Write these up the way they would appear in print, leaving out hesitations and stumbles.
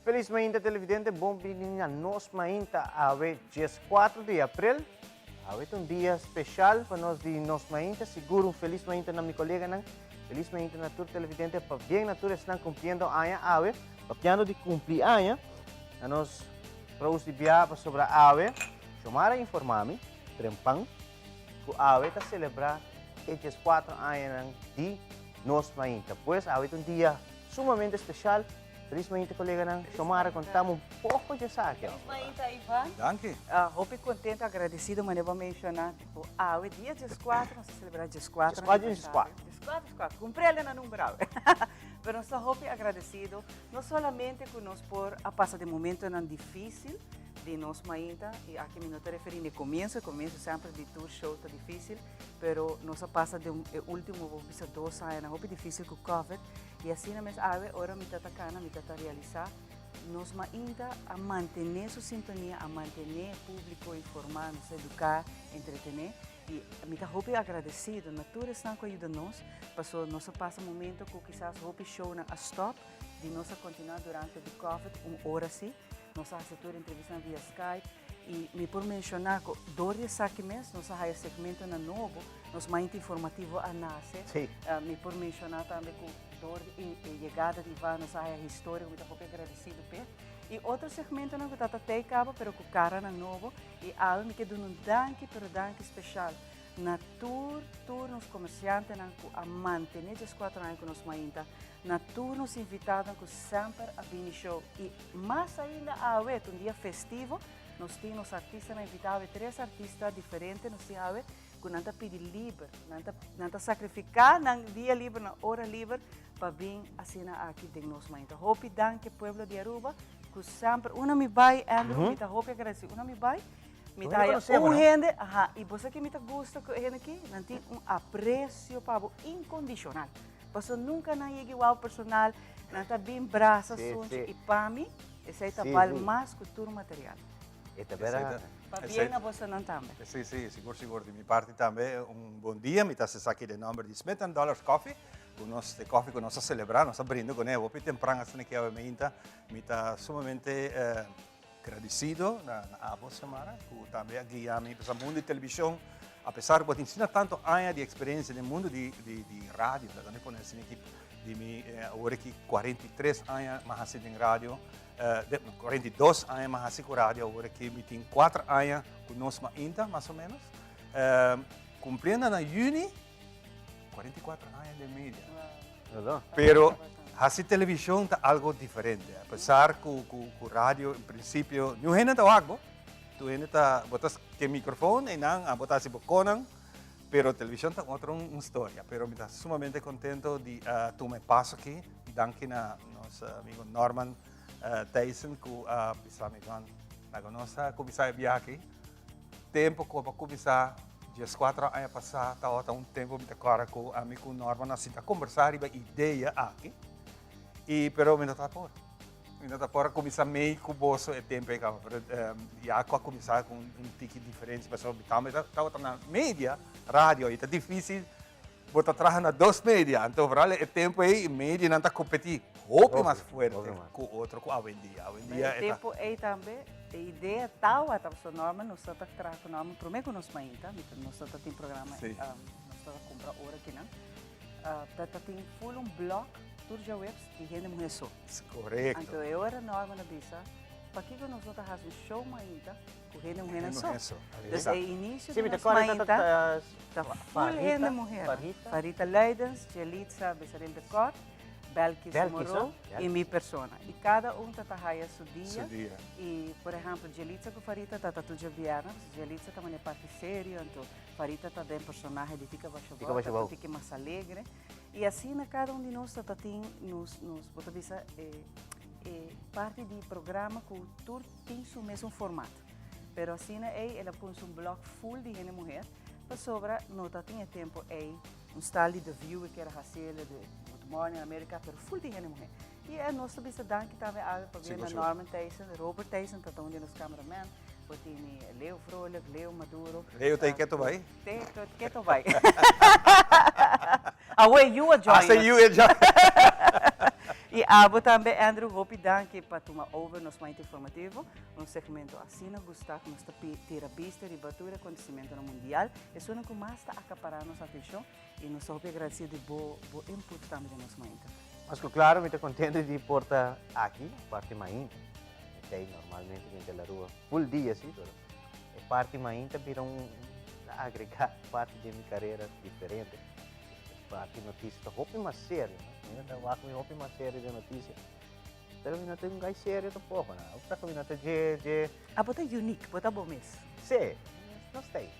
feliz mainta televidente, bom vinda nos mainta ave 4 de abril. Ave um dia especial para nós de nos mainta, seguro feliz mainta na minha colega nang. Feliz mainta na tur televidente, para bem na tur estão cumprindo año ave, para piano de cumprir año, a nós para os de viajar sobre a ave, chamar a informar-me, trempang, que a ave está celebrar estes 4 anos de nos mainta. Pois ave um dia sumamente especial. Felizmente, colega, nang Somara, contamos um pouco de saque. Mainta, Ivan. Danke. Hope contente, agradecido, mas eu vou mencionar, tipo, o dia 14, nós celebramos 14. 14, cumprir ele na numeral. Mas nós hope agradecido, não somente que nós por a passar de momento não difícil, de nós mainta, e aqui me não estou referindo ao começo sempre de tour show está difícil, pero nós passa de último, vou pensar 2 anos, hope difícil com o Covid, e assim na mesma ave, ora me está cana, me está realizar, nós mainta a manter sua sintonia, a manter o público informado, nos educar, entretener, e me está hope agradecido, na tour estão com ajuda nós, passou nós passa momento que quizás hope show na stop, de nós continuar durante o Covid, 1 hora assim, nós fazemos entrevista via Skype e me por mencionar que dois aqui mesmo, nós fazemos segmento na novo, nós mais informativo a nasce. Sim. Me por mencionar também que dor e chegada de Ivan, nós fazemos a história, eu estou agradecido por. E outro segmento não que está até acaba, pero com cara na novo e algo me quedo um danke, pero danke especial. Na tour nos comerciantes a manter esses 4 anos que nós mainta. Na tour nos invitaram com sempre a Bini Show. E mais ainda, um dia festivo, nós tínhamos artistas invitados, 3 artistas diferentes, nós tínhamos que não pedir livre, não sacrificar no dia livre, na hora livre, para vir assinar aqui de nós mainta. Hope danke, Pueblo de Aruba, que sempre, uma me vai, Andrew, me hope agradecer, uma me vai, me dá gente, e você que me gosta com ele aqui, não tem apreço para incondicional. Você nunca não é igual personal, não está bem braço, e para mim, esse aí vale mais que tudo material. Esta vera. Para bem na você não também. Sim, seguro. De minha parte também, bom dia. Me está aqui de nome de Smith & Dollars Coffee. O nosso coffee que nós celebramos, nós abrindo com ele. Hoje temprano, assim que eu me está sumamente agradecido na vossa Samara, que também aqui a mim para o mundo de televisão. Apesar de que ensina tanto anos de experiência no mundo de rádio, da não conheço a equipe de mim, agora que 43 anos mais assim em rádio, 42 anos mais assim com rádio, agora que me tem 4 anos com nós ainda, mais ou menos, cumprindo na Juni, 44 anos de mídia. Pero assim televisão está algo diferente, apesar que o rádio, em princípio, não é nada algo. Tu ainda botas que microfone e não a botar se boconan, pero televisão está outra história. Pero me está sumamente contento de tu me passo aqui, danke na nosso amigo Norman Tyson que bisa me gan na nossa começar viajar aqui. Tempo que para começar, dias 4 anos passar, tá tempo me agora com amigo Norman assim a conversar e ideia aqui. E pero me está por ainda para começar meio com o bolso é tempo aí, e a começar com ticket diferente, pessoal, também está na mídia, rádio, e está difícil botar atrás na 2 mídia, então vale é tempo aí, mídia não está competir, roupa mais forte com o outro, com a vendia. Mas tempo aí também, a ideia tal, a pessoa normal, nós estamos trazendo o nome, primeiro que nós mainta, nós estamos tem programa, nós estamos comprar hora aqui não, tem full blog. Turja webs e gente mulher só. Correto. Então eu era normal na bisa. Para que nós não fazemos um show mainta, com gente mulher só. Desde o início de nós mainta, tá full gente mulher. Farita Leidens, Jelitza Besaril de Cor, Belkis Moro e minha persona. E cada está a seu dia. E por exemplo, Jelitza com Farita está tudo viernes. Jelitza também é parte séria, então Farita está bem personagem de fica baixo, fica mais alegre. E assim, cada de nós tem parte de programa que tudo tem o mesmo formato. Mas assim, ela põe um blog full de gente mulher, para sobra, não tem tempo, style de view que era fazer de Good Morning America, mas full de gente mulher. E a nossa bisa danke também para ver na Norman Tyson, Robert Tyson, está onde nos cameraman, tem Leo Frolik, Leo Maduro. Leo tem que vai? Que vai. Away you are joining. I say you are joining. E abo também, Andrew, hope danke para tomar over nos mais informativo, um segmento assim, Gustavo, nos terapista de batura acontecimento no mundial, é só que mais está acaparar nossa atenção e nos hope agradecido de bo input também de nos mais. Mas claro, me estou contente de portar aqui, parte mainta. Tem normalmente em la rua full dia, sim, pero a parte mainta vira agregar parte de minha carreira diferente. Parte notícia, tá roupa mais sério, né? Eu trabalho com roupa mais sério de notícia. Pero não tem um gai sério tampoco, né? Eu trabalho com de Bota unique, bota bom mesmo. sim, não sei.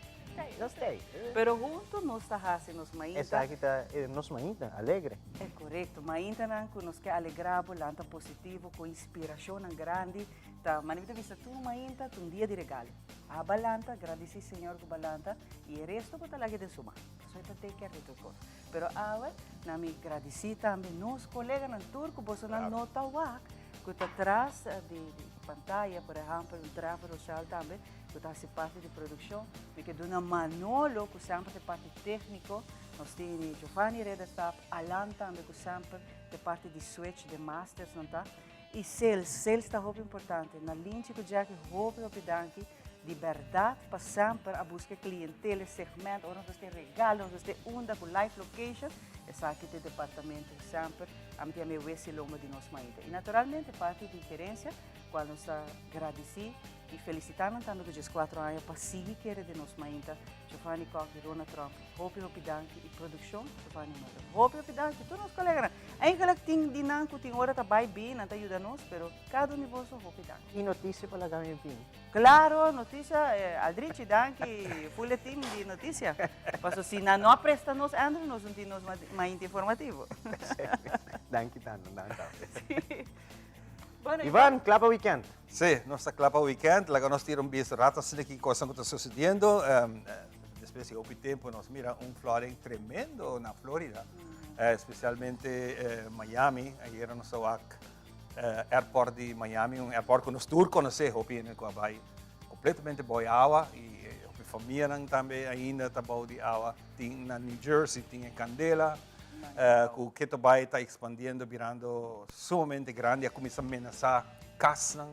Não sei. Pero junto nós está fazendo nos mainta. Essa aqui tá nos mainta, alegre. É correto, mainta não que nos quer alegrar, lanta positivo, com inspiração grande. Tá, manita vista tu mainta, um dia de regalo. A balanta, agradeci Senhor com balanta e o resto bota lá de suma. Só para take care de tudo coisa. Pero agora, na me agradeci também nos colegas no turco, você não nota o que está atrás de pantalla, por exemplo, um tráfego social também, que está parte de produção, porque dona Manolo, que sempre é parte técnico, nós temos Giovanni Reda está Alan também, que sempre é parte de switch, de masters, não tá? E sales está muito importante, na linha que já que roupa danke, de verdade, para sempre a busca clientela, segmento, ou nós temos regalo, nós temos onda com live location, essa aqui é departamento sempre, a minha me esse loma de nós mainta. E naturalmente parte de gerência, quando nós agradeci e felicitamos também que os 4 anos para seguir querer de nós mainta, Giovanni Koch e Rona Trump, Hopi danke e produção, Giovanni Mata. Hopi danke, todos os colegas, ainda que tem dinâmico, tem hora tá bem, não tá ajuda nós, pero cada um de vós Hopi danke. E notícia para lá também. Claro, notícia, Aldrich, danke, full team de notícia. Passo se não presta nós, Andrew, nós não temos mais informativo. Danke tanto, danke. Bueno, Ivan, Clapa Weekend. Sì, nostra Clapa Weekend, la che nostra un bis rata se che cosa sta succedendo. Specie che il tempo nos mira un flooding tremendo na Florida, specialmente Miami, ieri non so airport di Miami, un airport con tour conosce, opinione qua vai completamente boy água e a família também ainda tá boa de água, tem na New Jersey, tem em Candela. O que vai está expandindo, virando sumamente grande, a começar a ameaçar casas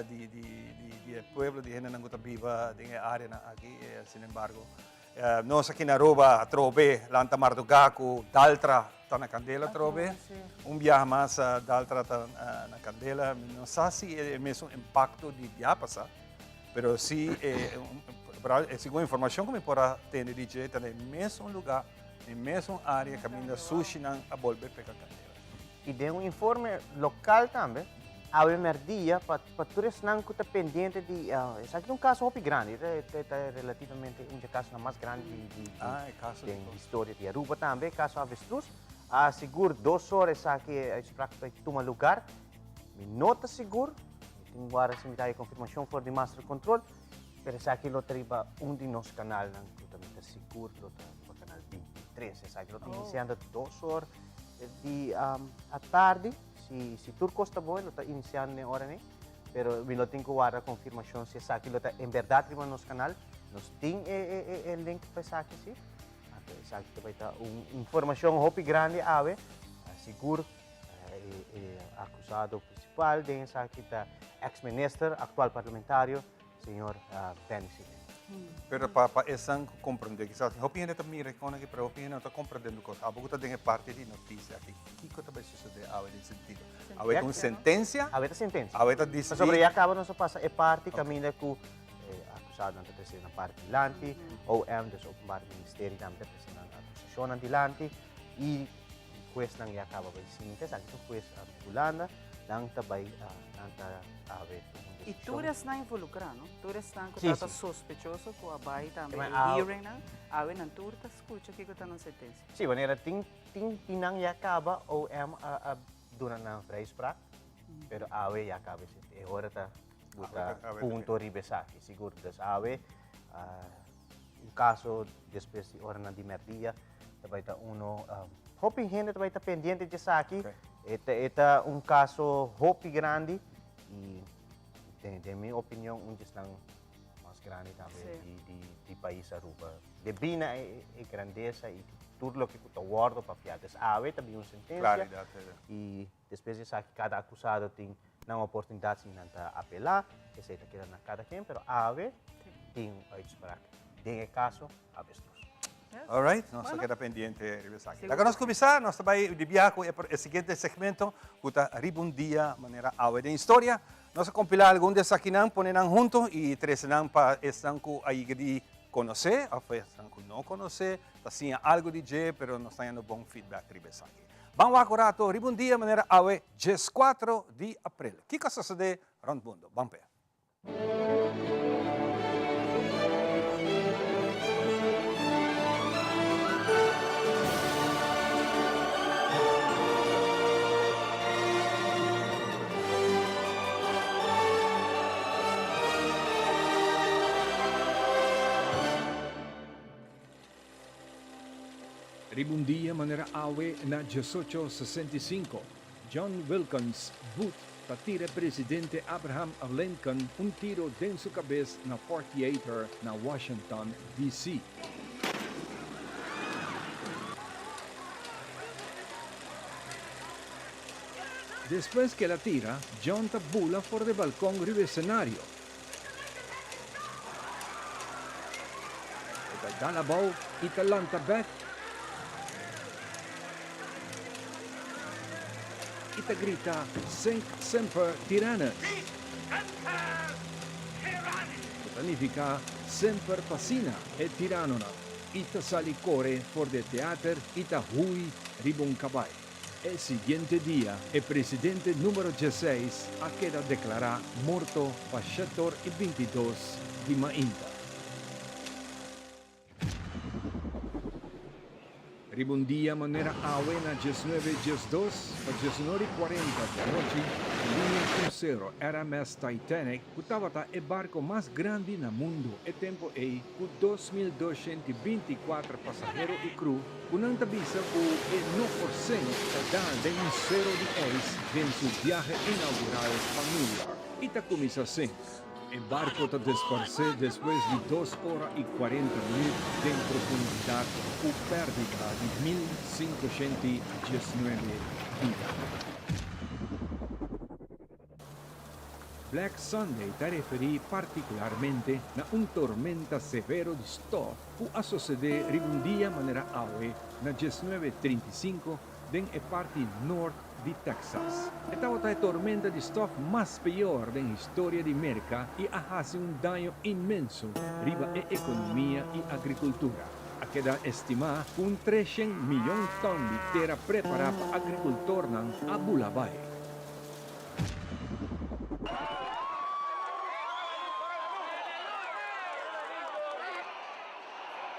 de pueblo, de gente que está viva na área aqui, sin embargo. Nós aqui na Aruba, trove, Lanta Mardugaku, Daltra, está na Candela, trove. Viaje mais, Daltra está na Candela. Não sei se é o mesmo impacto de Diapasa, mas sim, segundo a informação que me pode ter, está no mesmo lugar, na mesma área, caminho sushi a volver para a Candela. E de informe local também, há merdia para turistas que estão pendentes de... Isso aqui é caso muito grande, é relativamente caso mais grande de história de Aruba também, caso avestruz. Seguro 2 horas aqui, para tomar lugar, me nota seguro, tem agora se me dá a confirmação for de master control, mas aqui lo triba de nosso canal, que também está seguro, o canal 23, essa aqui lo tem iniciando 2 horas à tarde. Se turco está bom, lo está iniciando na hora, né? Pero me lo tenho que guardar a confirmação se essa aqui lo está em verdade no nosso canal. Nós tem o link para essa aqui, sim. Essa aqui vai estar informação muito grande, seguro, acusado principal, de essa aqui está ex-ministro, atual parlamentário, senhor Benny Sidney. Pero para essa compreender, quizás, a opinião da minha recona que para a opinião está compreendendo coisa. A pouco tem parte de notícia aqui. O que vai suceder nesse sentido? Há uma sentença? Há uma sentença. Há uma decisão. Mas sobre acaba nossa passa é parte caminho que acusado na terceira parte dilante, ou dos openbaar ministério também presente na acusação dilante e juez nang acaba vai sintes, aqui o juez Bulanda nang tabay ave. E turas na involucrar, não? Turas na que está sospechoso com a bai também, hearing na, ave na turta escuta que está na sentença. Sim, maneira ting tinang acaba ou duna na freispraak, pero ave acaba é hora tá punto ribesaki, seguro das ave caso depois de hora na dimerdia, vai estar hopi gente vai estar pendente de aqui, é caso hopi grande e de minha opinião, mas grande também Sim. de país Aruba. De bina e grandeza e tudo o que tu guarda para fiates. Ave também uma sentença. Claridade. E depois de que cada acusado tem uma oportunidade de apelar, essa é que na cada quem, mas ave tem uitspraak. Tem caso, avestruz. All right, nós Bueno. queda pendiente, Ribesaki. Seguro. Agora nós começar, nós também de viaje o seguinte segmento, que é Ribundia, maneira awe de história. Nós compilar algum desses aqui, ponerão junto e trezenão para estar com aí de conhecer, ou estão com não conhecer, assim algo de je, pero nós estamos dando bom feedback, Ribesaki. Vamos agora a Ribundia, maneira awe, 4 de abril. O que sucede rond mundo? Vamos ver. Ribundia manera awe na 1865. John Wilkins Booth patira presidente Abraham Lincoln un tiro dentro su cabeça na 48er na Washington, D.C. Después que la tira, John tabula por de balcón ribe escenario. Da la bow y talanta back. Ita grita, Sink Semper Tyrannis. Significa Semper Passina e Tirannona. Ita sali core for de teater, ita hui ribun cabay. El siguiente día, el presidente número 16 ha quedado declarado muerto para 22 de Mainta. Ribundia manera awena 19:2 a 19:40 da noite, linha cruzeiro RMS Titanic, que estava o barco mais grande no mundo e tempo aí, com 2.224 passageiros e crew, com não avisa o 9% da de um zero de ex em seu viagem inaugural para New York. E tá começa assim. El barco está dispersado después de 2 horas y 40 minutos de profundidad con pérdida de 1.519 vidas. Black Sunday te referí particularmente a una tormenta severa de storm que ha sucedido ribundia manera awe na 1935 en la parte norte de Texas. Esta é a tormenta de storm mais pior da história de América e ha hecho um dano imenso riba a economia e agricultura. A queda estimada com 300 milhões de tonnes de terra preparada para agricultor na Abulabay.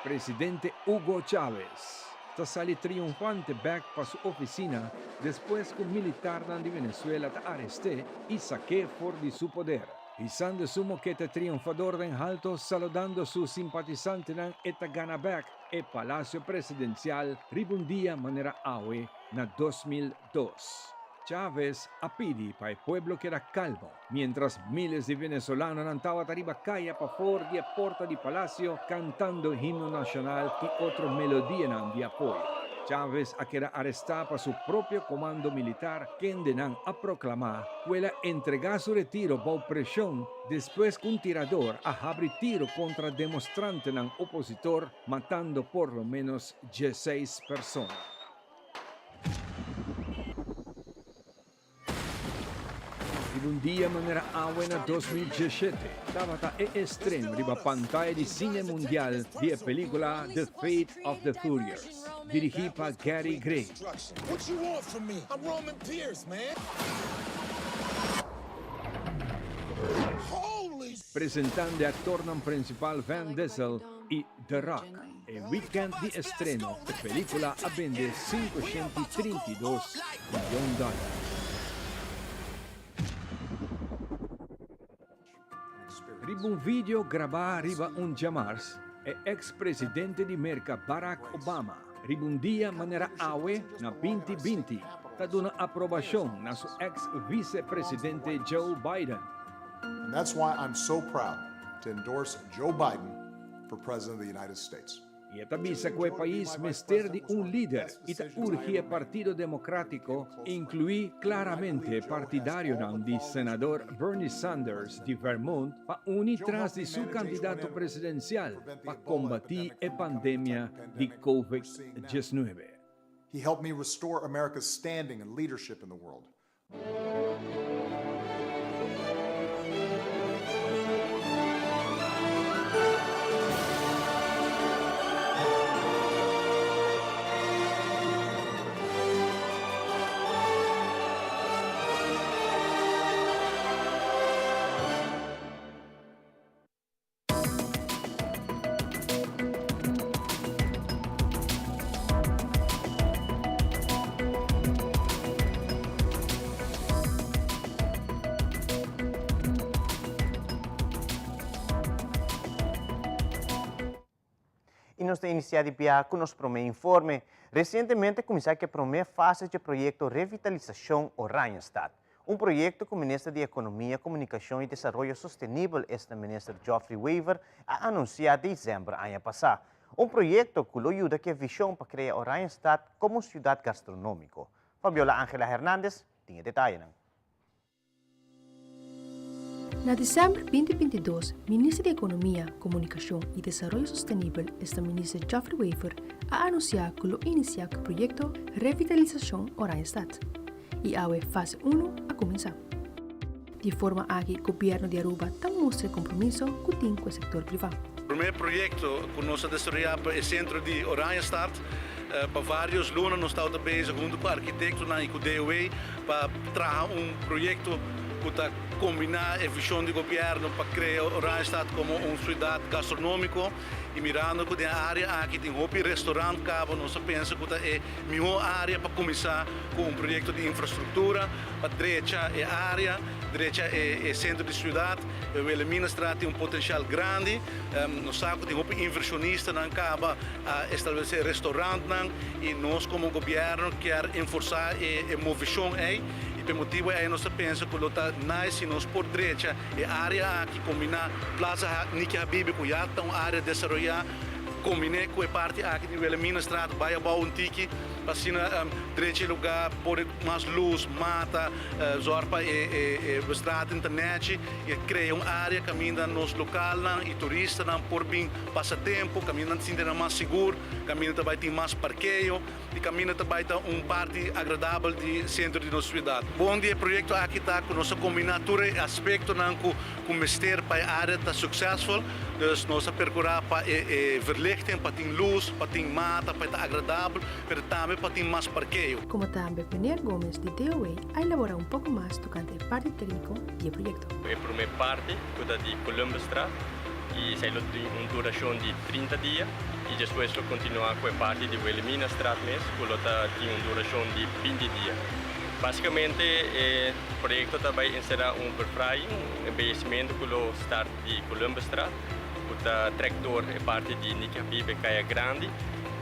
Presidente Hugo Chávez sale triunfante back para su oficina después que un militar de Venezuela te arresté y saqué fuera de su poder. Izando su moquete triunfador en alto, saludando su simpatizante en esta gana back el Palacio Presidencial ribundia manera awe na 2002. Chávez apidi para el pueblo que era calmo, mientras miles de venezolanos andaban arriba calle para fuera de porta de palacio cantando el himno nacional y otra melodía de apoyo. Chávez ha quedado arrestado por su propio comando militar que andan a proclamar que entregar su retiro bajo presión después que un tirador ha abierto tiro contra demonstrante opositor matando por lo menos 16 personas. Un día manera awe 2017 estaba el estreno de la pantalla de cine mundial de la película The Fate of the Furious, dirigida por Gary Gray. What you want from me? I'm Roman Pierce, man. Holy Presentando el actor principal Van Diesel y The Rock. El weekend de estreno, la película ha vendido $532 millones. Riba un video grabado riba un Jamars, el ex-presidente de América Barack Obama, riba un día manera awe na 2020, ta una aprobación na su ex-vicepresidente Joe Biden. And that's why I'm so proud to endorse Joe Biden for President of the United States. E tabisa que o país mister de líder e urge Partido Democrático incluir claramente partidário de senador Bernie Sanders de Vermont para unir tras de seu candidato presidencial para combater a pandemia de COVID-19. He helped me restore America's standing and leadership in the world. E nós temos iniciado com nos promê informe. Recentemente, começou a promê fase de projeto Revitalização Oranjestad. Projeto que o Ministro de Economia, Comunicação e Desenvolvimento Sustentável, este Ministro Geoffrey Weaver, a anunciado em dezembro do ano passado. Projeto que ajuda a visão para criar Oranjestad como cidade gastronômica. Fabiola Ángela Hernández tem detalhes. Na dezembro de 2022, Ministro de Economia, Comunicação e Desenvolvimento Sustentável, este Ministro Geoffrey Weaver, a anunciado que lo inicia o projeto Revitalização Oranjestad. E a fase 1 a começar. De forma que o governo de Aruba também mostra compromisso com o setor privado. O primeiro projeto que nós desenvolvemos é o centro de Oranjestad. Para vários anos nós estamos bezig junto com o arquiteto e com o DOE para trazer projeto que está combinar a visão do governo para criar Oranjestad como uma cidade gastronômica e mirando que a área aqui tem um restaurante cabo, nós pensamos que é a melhor área para começar com projeto de infraestrutura, para direita é a área, direita é centro de cidade, o Elmina-Straat tem potencial grande, nós sabemos que tem inversionista na cabo a estabelecer restaurante e nós como governo quer enforçar a movição aí. Per motivo é nós pensa que o tá nice nós por direita é área que combina Plaza Niki Habibi com já tão área desenvolver combine com a parte aqui de Wilhelmina Straat vai a bom tiki para direita lugar por mais luz mata zorpa e estrada internet e cria uma área caminha nos local e turista por bem passatempo caminha se mais seguro caminha também tem mais parqueio e caminha também parte agradável de centro de nossa cidade. Bom dia projeto aqui está com nossa combinatura aspecto com mister para a área está successful dus nossa percorrer para verlichting para ter luz para ter mata para estar agradável mas também para ter mais parqueio. Como também Peniel Gomes de DOE a elaborar um pouco mais tocante a parte técnica do projeto. A primeira parte é de Columbus Straat e tem uma duração de 30 dias e depois continuar com a parte de Wilhelmina Straat mesmo, que tem uma duração de 20 dias. Basicamente, o projeto também será befreiing, embellecimento que o start de Columbus Straat, o tractor é parte de Niki Habibi Caia Grande,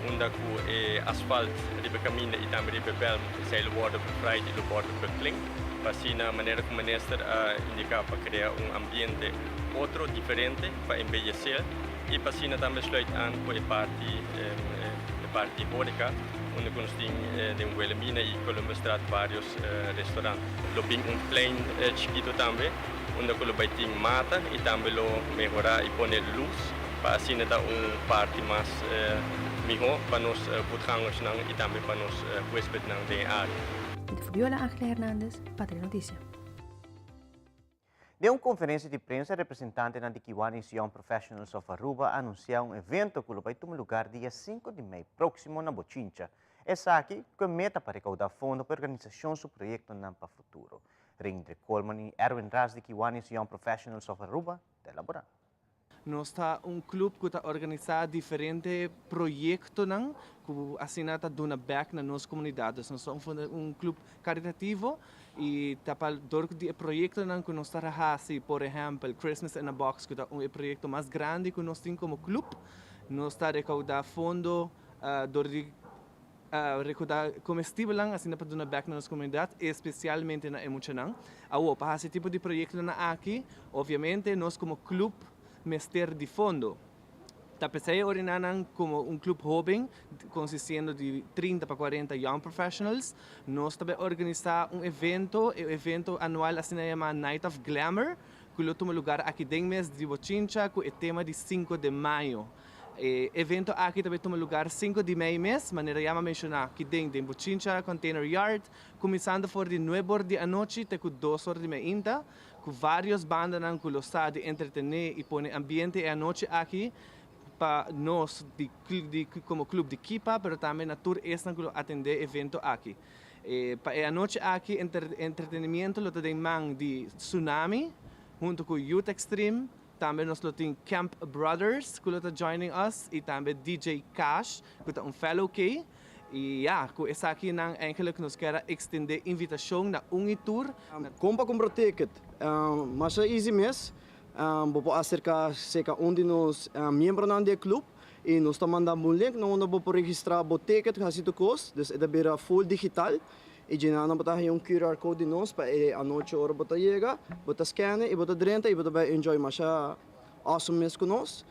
onde o asfalto de caminho e também de belm sai o bordo befreid e o bordo bekling, assim na maneira como o ministro indica para criar ambiente outro diferente para embellecer e assim também sluit aan com a parte hóreca, onde nós temos de Wilhelmina e Columbus Straat vários restaurantes. Tem plein chiquito também, onde vai ter mata e também melhorar e pôr luz, para assim dar parte mais melhor para nós voetgangers e também para nós huéspedes da área. De Fabiola Ángela Hernández, Patria Notícia. De uma conferência de prensa, representante da Kiwanis Young Professionals of Aruba anunciou evento que vai ter lugar dia 5 de maio próximo na Bochincha. Essa aqui é meta para recaudar fundo para a organização do projeto para o futuro. Reindre Coleman e Erwin Ras de Kiwanis Young Professionals of Aruba elaborar. Nós está clube que está organizando diferentes projetos que assinata dona back na nossa comunidade. Nós somos clube caritativo e está para de projetos que nós está fazendo, por exemplo, Christmas in a Box, que é projeto mais grande que nós temos como clube. Nós está recaudando fundo recaudar comestível assim para dona back na nossa comunidade, especialmente na emocional. Para esse tipo de projeto aqui, obviamente nós como clube mester de fundo. Tapesei orinanan como un club joven consistiendo de 30 para 40 young professionals. Nós também organizar evento anual assim chama Night of Glamour, que toma lugar aqui dentro mês de Bochincha, com o tema de 5 de maio. Evento aqui também toma lugar 5 de maio mês, maneira chama mencionar que dentro de Bochincha Container Yard, começando por de 9 horas da noite até com 2 horas de meia, com várias bandas que gostam de entretener e põe ambiente a noite aqui. Para nós, como clube de Kipa, mas também na tour esta que atender evento aqui. Para a noite aqui, entretenimento, nós temos de Tsunami, junto com Youth Extreme, também nós temos Camp Brothers, que está joining us, e também DJ Cash, que é fellow K. E com essa aqui, não eigenlijk nós queremos extender a invitação na Tour. Compra ticket, mas é easy mesmo. Vou acercar cerca de nós membros do clube e nós estamos mandando um link onde vou registrar o ticket que tu custa, então é full digital e já não botar um QR code de nós para a noite hora botar chega, botar scanner e botar dentro e botar enjoy mais awesome mesmo com nós.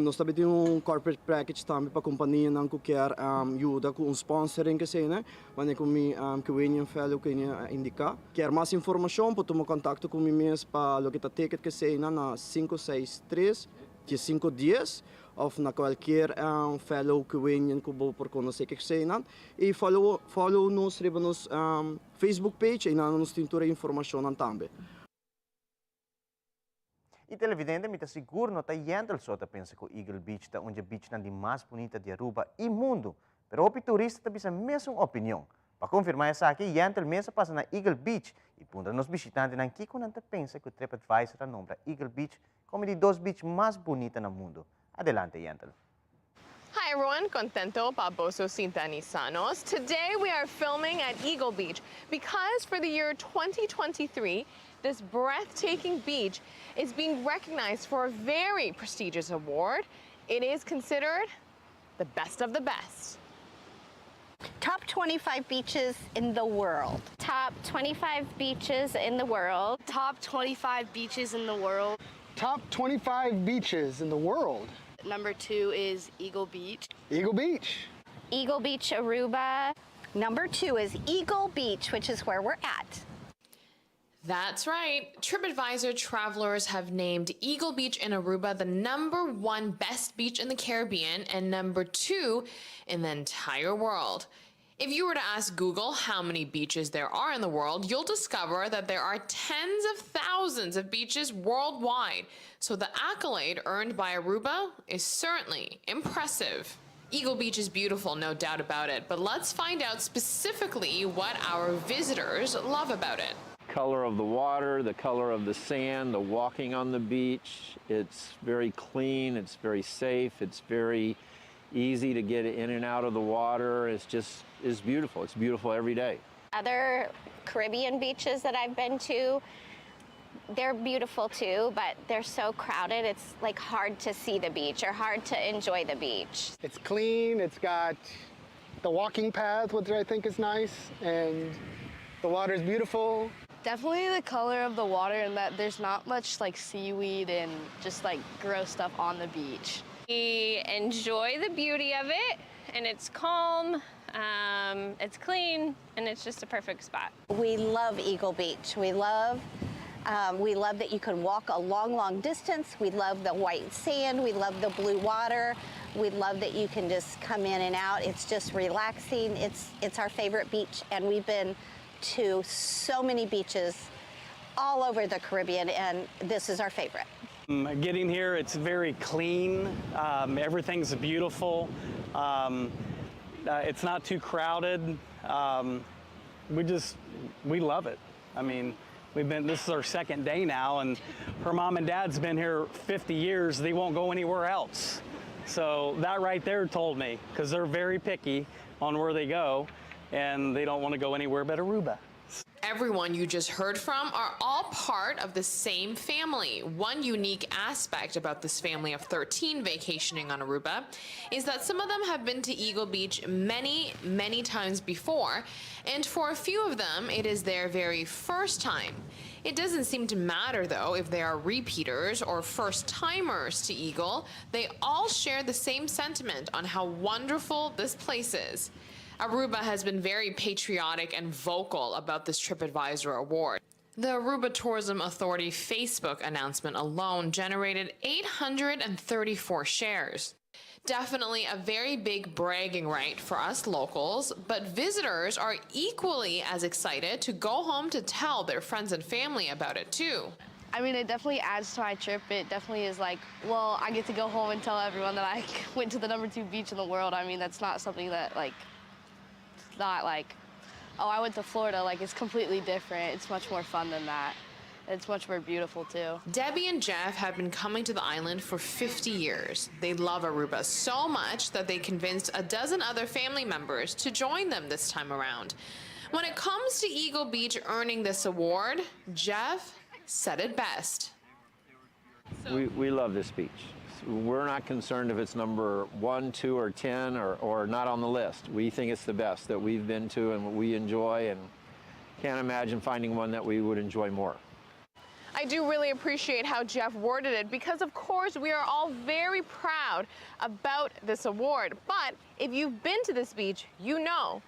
Nós também temos corporate package também para a companhia que quer ajuda com sponsoring que sei, né? Mas como que o fellow que indica. Quer mais informação, pode tomar contato com mim mesmo para o que ticket que sei na 563-510 ou na qualquer fellow que venha que vou por conhecer que sei não. E follow nos Facebook page e nos tem toda a informação também. E televidente, me está seguro, não está yendo só a pensar que o Eagle Beach está onde a beach é a mais bonita de Aruba e mundo. Pero o turista está pensando a mesma opinião. Para confirmar essa aqui, Yantel mesmo passa na Eagle Beach e punta nos visitantes aqui quando não pensa que o TripAdvisor nombra Eagle Beach como de dos beaches mais bonitas no mundo. Adelante, Yantel. Hi everyone, contento, baboso, sintanisanos. Today we are filming at Eagle Beach because for the year 2023, this breathtaking beach is being recognized for a very prestigious award. It is considered the best of the best. Top 25 beaches in the world. Top 25 beaches in the world. Top 25 beaches in the world. Top 25 beaches in the world. Number 2 is Eagle Beach. Eagle Beach. Eagle Beach, Aruba. Number 2 is Eagle Beach, which is where we're at. That's right. TripAdvisor travelers have named Eagle Beach in Aruba the #1 best beach in the Caribbean and #2 in the entire world. If you were to ask Google how many beaches there are in the world, you'll discover that there are tens of thousands of beaches worldwide. So the accolade earned by Aruba is certainly impressive. Eagle Beach is beautiful, no doubt about it, but let's find out specifically what our visitors love about it. Color of the water, the color of the sand, the walking on the beach. It's very clean, it's very safe, it's very easy to get in and out of the water. It's beautiful. It's beautiful every day. Other Caribbean beaches that I've been to, they're beautiful too, but they're so crowded, it's like hard to see the beach or hard to enjoy the beach. It's clean, it's got the walking path, which I think is nice, and the water is beautiful. Definitely the color of the water and that there's not much like seaweed and just like gross stuff on the beach. We enjoy the beauty of it, and it's calm, it's clean, and it's just a perfect spot. We love Eagle Beach. We love that you can walk a long distance. We love the white sand. We love the blue water. We love that you can just come in and out. It's just relaxing. It's our favorite beach, and we've been to so many beaches all over the Caribbean, and this is our favorite. Getting here, it's very clean. Everything's beautiful. It's not too crowded. We love it. I mean, this is our second day now, and her mom and dad's been here 50 years. They won't go anywhere else. So that right there told me, because they're very picky on where they go, and they don't want to go anywhere but Aruba. Everyone you just heard from are all part of the same family. One unique aspect about this family of 13 vacationing on Aruba is that some of them have been to Eagle Beach many, many times before, and for a few of them, it is their very first time. It doesn't seem to matter, though, if they are repeaters or first-timers to Eagle. They all share the same sentiment on how wonderful this place is. Aruba has been very patriotic and vocal about this TripAdvisor award. The Aruba Tourism Authority Facebook announcement alone generated 834 shares. Definitely a very big bragging right for us locals, but visitors are equally as excited to go home to tell their friends and family about it too. I mean, it definitely adds to my trip. It definitely is like, well, I get to go home and tell everyone that I went to the #2 beach in the world. I mean, that's not something that not like, oh, I went to Florida. Like, it's completely different. It's much more fun than that. It's much more beautiful, too. Debbie and Jeff have been coming to the island for 50 years. They love Aruba so much that they convinced a dozen other family members to join them this time around. When it comes to Eagle Beach earning this award, Jeff said it best. We love this beach. We're not concerned if it's number 1, 2, or 10 or not on the list. We think it's the best that we've been to and what we enjoy, and can't imagine finding one that we would enjoy more. I do really appreciate how Jeff worded it because, of course, we are all very proud about this award. But if you've been to this beach, you know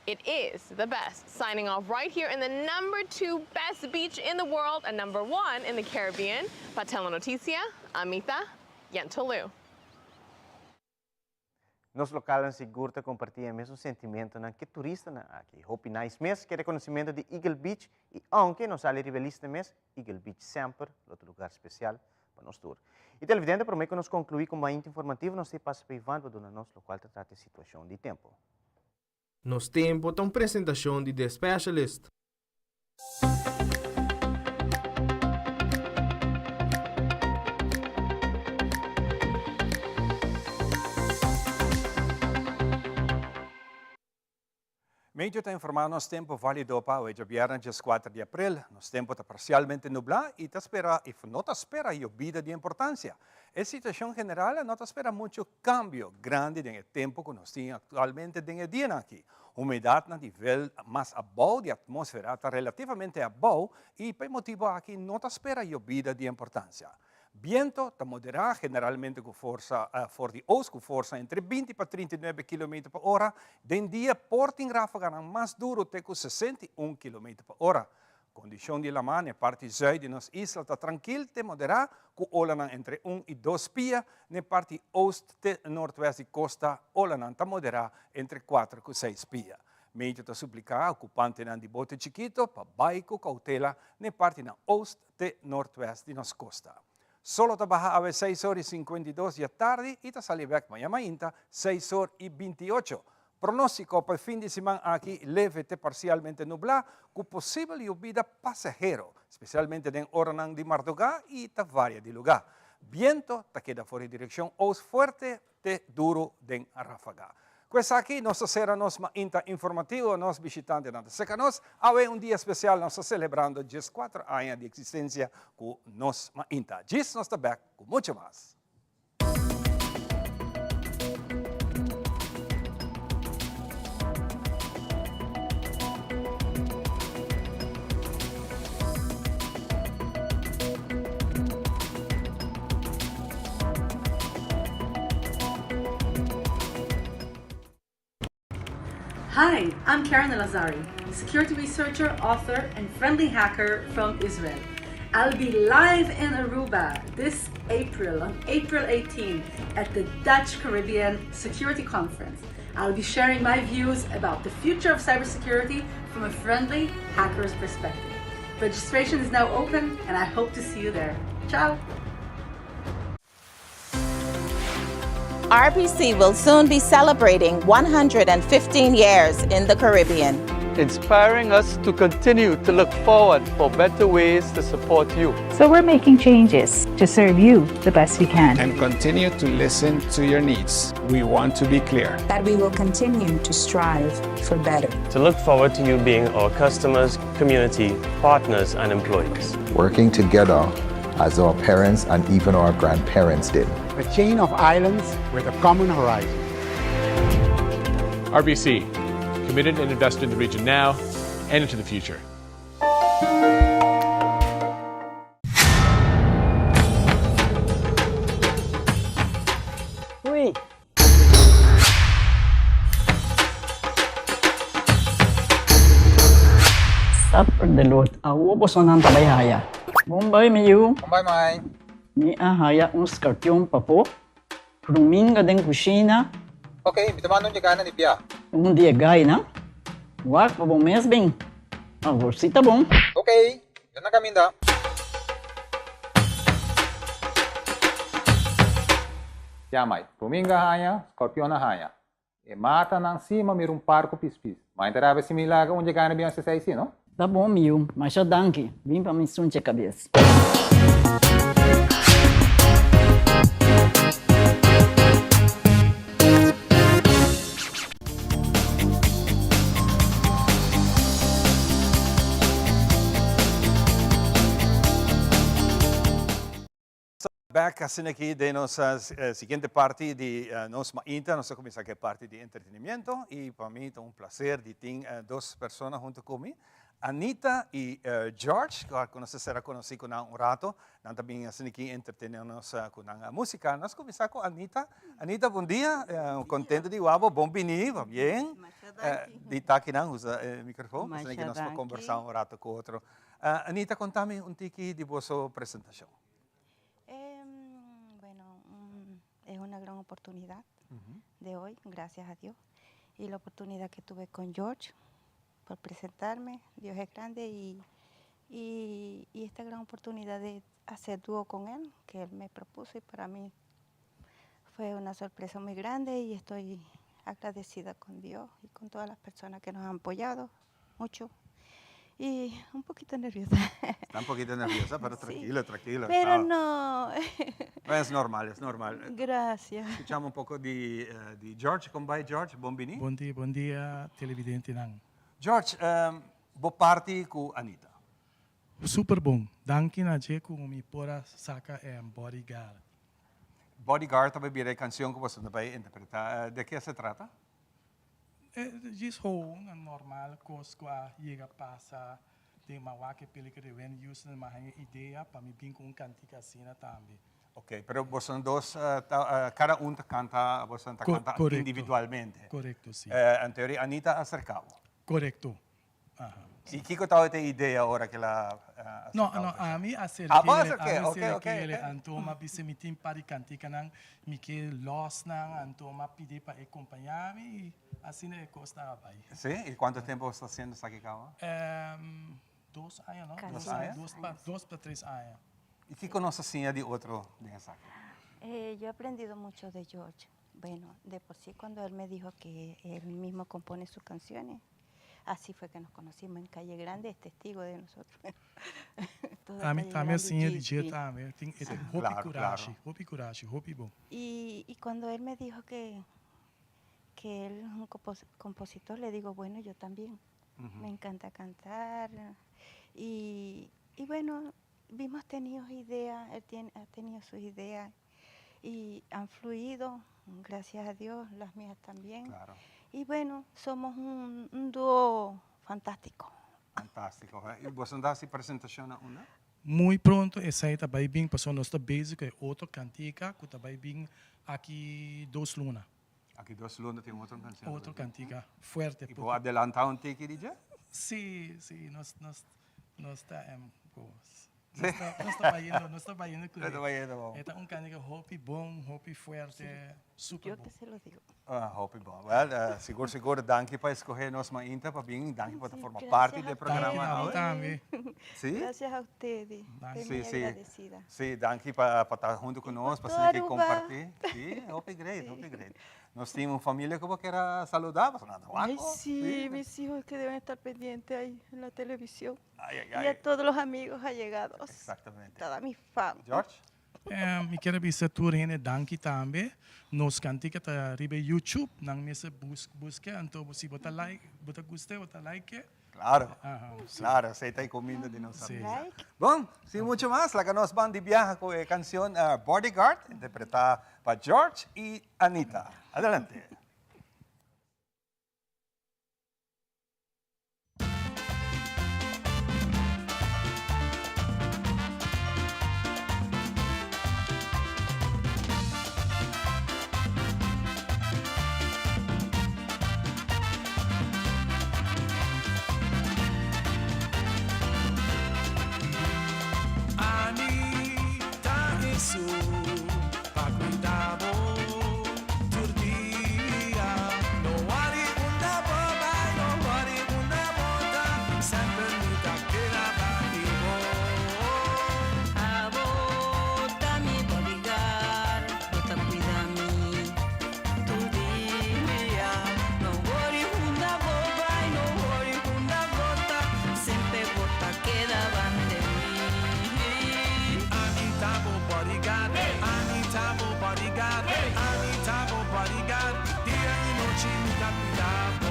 it is the best. Signing off right here in the #2 best beach in the world and #1 in the Caribbean. Para Telenoticia, Amita Yantolu. Nos lokalan siguro te compartilha mesmo sentimento na que turista na aqui. Hope nice mes que reconhecimento de Eagle Beach e aunque nos ali rivelista mes, Eagle Beach sempre outro lugar especial para nós tour. E televidente, por meio que nos concluir com mais informativo, nós te passa para Ivan para nós local te trata situação de tempo. Nos tempo tem apresentação de The Specialist. Meio está informando nos tempo válido para hoje, viernes 4 de abril. Nos tempo está parcialmente nublado e não espera llovida de importância. A situação general não espera muito cambio grande no tempo que nós temos atualmente no dia aqui. Umidade no nível mais abaixo da atmosfera está relativamente abaixo e por motivo aqui não espera llovida de importância. Viento está moderado, generalmente com força for de oeste, com força entre 20 para 39 km por hora. Den dia, porting ráfaga mais duro até com 61 km por hora. Condição de lama na parte zuid de nossa isla está tranquila, te moderada, com olanan entre 1 e 2 pia. Na parte oeste e nordeste de costa, olanan está moderada entre 4 e 6 pia. Meio está suplicar ocupante de bote chiquito para baixo cautela na parte na oeste e nordeste de nossa costa. Solo trabaja a 6 horas y 52 de la tarde y te sale back mañana 6 horas y 28. Pronóstico para el fin de semana aquí leve parcialmente nublado con posible lluvia pasajero, especialmente en horas de madrugada y te varia de lugar. Viento te queda fuera de dirección oeste fuerte te duro de ráfaga. Questa aqui nossa será nos inta informativo, nos visitantes na seca nós, há dia especial nós celebrando 4 anos de existência com nos inta. Nós estamos back com muito mais. Hi, I'm Karen Elazari, security researcher, author, and friendly hacker from Israel. I'll be live in Aruba this April, on April 18, at the Dutch Caribbean Security Conference. I'll be sharing my views about the future of cybersecurity from a friendly hacker's perspective. Registration is now open, and I hope to see you there. Ciao! RPC will soon be celebrating 115 years in the Caribbean. inspiring us to continue to look forward for better ways to support you. So we're making changes to serve you the best we can. And continue to listen to your needs. We want to be clear That we will continue to strive for better. To look forward to you being our customers, community, partners, and employees. Working together as our parents and even our grandparents did. A chain of islands with a common horizon. RBC, committed and invested in the region now and into the future. Uy. Supper the Lord, awo po sa nang tabayhaya. Bombay mayu. Bombay may. Ni ahaya un skartyong papo. Prumin ka den kusina. Okay, bitamano niya ka na ni Pia. Un dia gay na. Wak pa bong mesbing. Sita bong. Okay, yan na kami da. Yamay, Puminga haya, Scorpion na haya. E mata nang cima mirum parco pispis. Mas interava similar onde ganha bem essa aí, não? Tá bom, miu, mas já danke. Vim pra me sunte a cabeça. Back assim aqui de nossa seguinte parte de nossa Mainta, nós começamos aqui a parte de entretenimento e para mim é um prazer de ter duas pessoas junto comigo, Anita e George, que nós será conhecido com um rato, nós também assim aqui entretenemos com a música. Nós começamos com Anita. Anita, bom dia, contente de wabo, bom bem, bem, de estar aqui não usa microfone, assim que nós vamos conversar um rato com o outro. Anita, conta-me tique de vossa apresentação. Es una gran oportunidad de hoy, gracias a Dios. Y la oportunidad que tuve con George por presentarme, Dios es grande, y esta gran oportunidad de hacer dúo con él, que él me propuso, y para mí fue una sorpresa muy grande y estoy agradecida con Dios y con todas las personas que nos han apoyado mucho. Y un poquito nerviosa. Está un poquito nerviosa, pero tranquila, sí. tranquila. Pero no. Es normal, es normal. Gracias. Escuchamos un poco de George. Come by, George. Buongiorno. Bom dia, televidente nang. George, bo party con Anita. Super bom. Danke na je kung mi pora saka Bodyguard. Bodyguard, também virei canção que você vai interpretar. De que se trata? Just gewoon een normaal kost qua llega passa de mawake película de wen use na mahanga idea para mi bin com cantica cena também. Ok, pero vos son dos, cada uno canta, vos canta individualmente. Correcto, sí. En teoría, Anita acercado. Correcto. Ajá. ¿Y qué cosa te idea ahora que la No, a mí acerqué. Okay. Antoma bise mi team para cantica nang mi que los nang antoma pide para acompañarme y así ne costa vai. Sí, ¿y cuánto tiempo estás haciendo Sakikawa? 2 años, ¿no? 2 años. 2 para 3 años. ¿Y qué conoces de otro de Saki? Yo he aprendido mucho de George. Bueno, de por sí cuando él me dijo que él mismo compone sus canciones, así fue que nos conocimos en Calle Grande, es testigo de nosotros. También assim é DJ também, tem hopi coragem, hopi bom. Y cuando él me dijo que él es un compositor, le digo, bueno, yo también. Me encanta cantar. Y bueno, hemos tenido ideas, él ha tenido sus ideas y han fluido, gracias a Dios, las mías también. Claro. Y bueno, somos un dúo fantástico. Fantástico. ¿Y vos andás y presentación a una? Muito pronto, essa aí também bem, passou nós está basic, é outra cantica, que também bem aqui 2 lunas. Aqui 2 lunas tem outra canção. Outra cantica, forte. E vou adelantar um tique, DJ? Sim, nós está Nós está indo com ele. É um cantiga hopi bom, hopi forte. Super Yo te se lo digo. Hoop ik wel. Well, siguro, dank je pa escogernos mainta, pa bien, dank je pa formar gracias parte a del ustedes. programa hoy. También. ¿Sí? Gracias a ustedes. Estoy muy agradecida. Sí, dank je pa estar junto con nosotros, para que compartir. Sí, hoop ik great. Nos tenemos familia como que era saludable. Ay, sí, mis hijos que deben estar pendientes ahí en la televisión. Ay. Y a todos los amigos allegados. Exactamente. Toda mi familia. George? Ik heb een tour heen, dankie tambe. Nos kanti que ta ribe YouTube, nang mese busque, anto si bota like, bota guste, bota like. Claro, Sí. claro, se está comiendo de nosotros. Sí. Bom, sin mucho más, la que nos van de viaje con la canción Bodyguard, interpretada por George y Anita. Adelante. Anita Jesu, pa cuidado, turdia. No worry, una boba, no worry, una bota. Sempre Anita que la va vivo. Abota mi bodyguard, bota cuida mi tu día. No worry una boba y no worry una bota, sempre bota quedaban de mí. Anita bo bodyguard, Anita bo bodyguard, Anita bo bodyguard. Día y noche me da cuidado.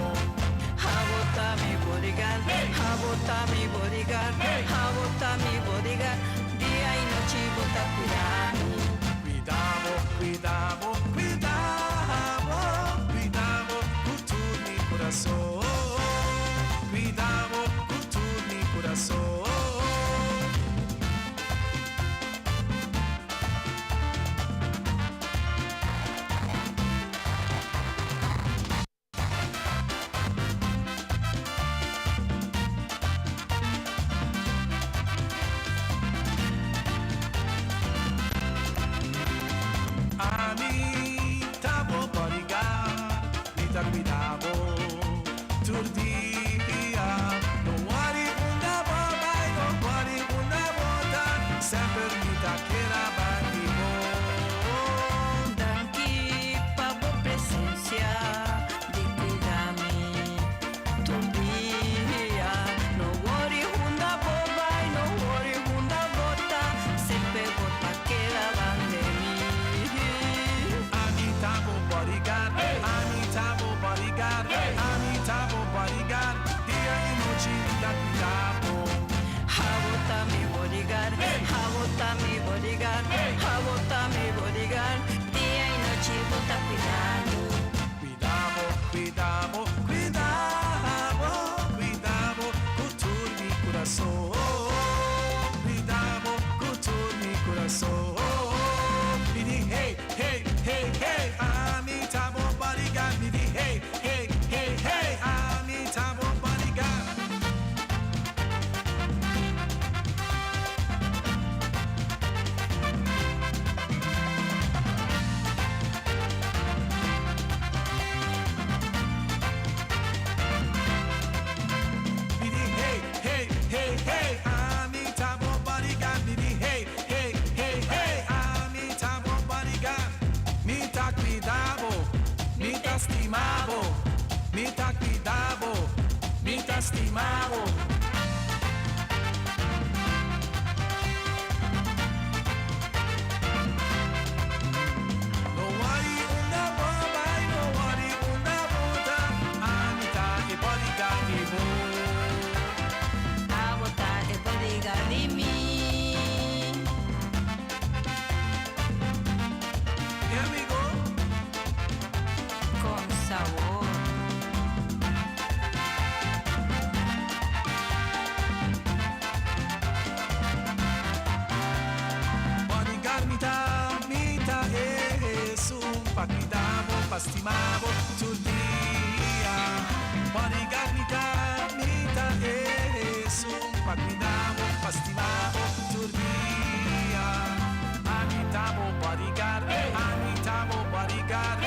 Abota mi bodyguard, abota mi bodyguard, abota mi bodyguard, día y noche bota cuida mi. Cuidado, cuidado, cuidado, cuidado, tu mi corazón. Cuidado, tu mi corazón. Anita bo bodyguard, Anita cuidado, turdia. No worry una boba, no worry una bota. Sempre Anita que la va vivo. Danki pa bo presencia, di cuidami tu día. No worry una boba y no worry una bota, sempre bota quedaban de mí. Anita bo bodyguard, Anita bo bodyguard, Anita bo bodyguard. Día y noche me da cuidado. Abota mi bodyguard, abota mi bodyguard, abota mi bodyguard, día y noche bota cuidado. Cuidado, cuidado, cuidado, cuidado, cultura mi corazón. Cuidado, cultura mi corazón. Me di hey, hey, hey, hey, Anita bo bodyguard. Me di hey, hey, hey, hey, Anita bo bodyguard. Me di hey, hey, hey, hey, Anita bo bodyguard. Me di hey, hey, hey, hey, Anita bo bodyguard. Me ta cuidado, me ta estimado, me ta cuidado, me ta estimado. No worry una boba, no worry una bota. Anita e bodyguard vivo. Abota e bodyguard di mí. Here we go. Con sabor. Bodyguard mita Jesús, pa cuidamos, pa estimamos tu día. Bodyguard mita Jesús, pa cuidamos, pa estimamos tu día. Anita bo bodyguard, Anita bo bodyguard,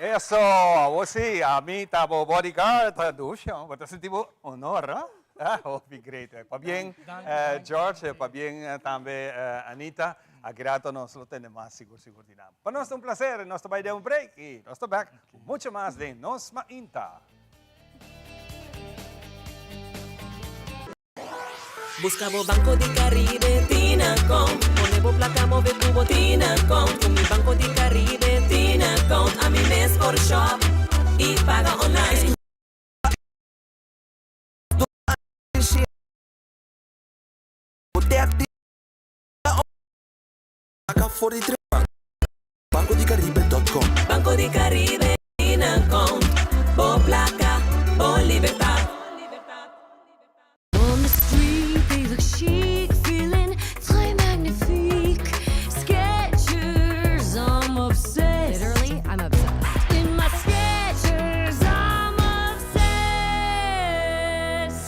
Eso, a vos sí, a mí estaba bodyguard, traducción, pero sentimos honor, ¿no? Great. Pa bien, George, pa bien también Anita, a grato nos lo tenemos seguro dinam. Para nosotros un placer, nos vamos a dar un break y nos back con mucho más de Nos Mainta. Buscamos Banco di Caribe, Tinacom. Ponemos placa, move tubo, Tinacom. Con mi Banco di Caribe, Tinacom. A mi mes por shop y paga online. BancoDiCaribe.com. Banco di Caribe, Tinacom. Por placa, por libertad. On the street, they look chic, feeling très magnifique. Skechers, I'm obsessed. Literally, I'm obsessed. In my Skechers, I'm obsessed.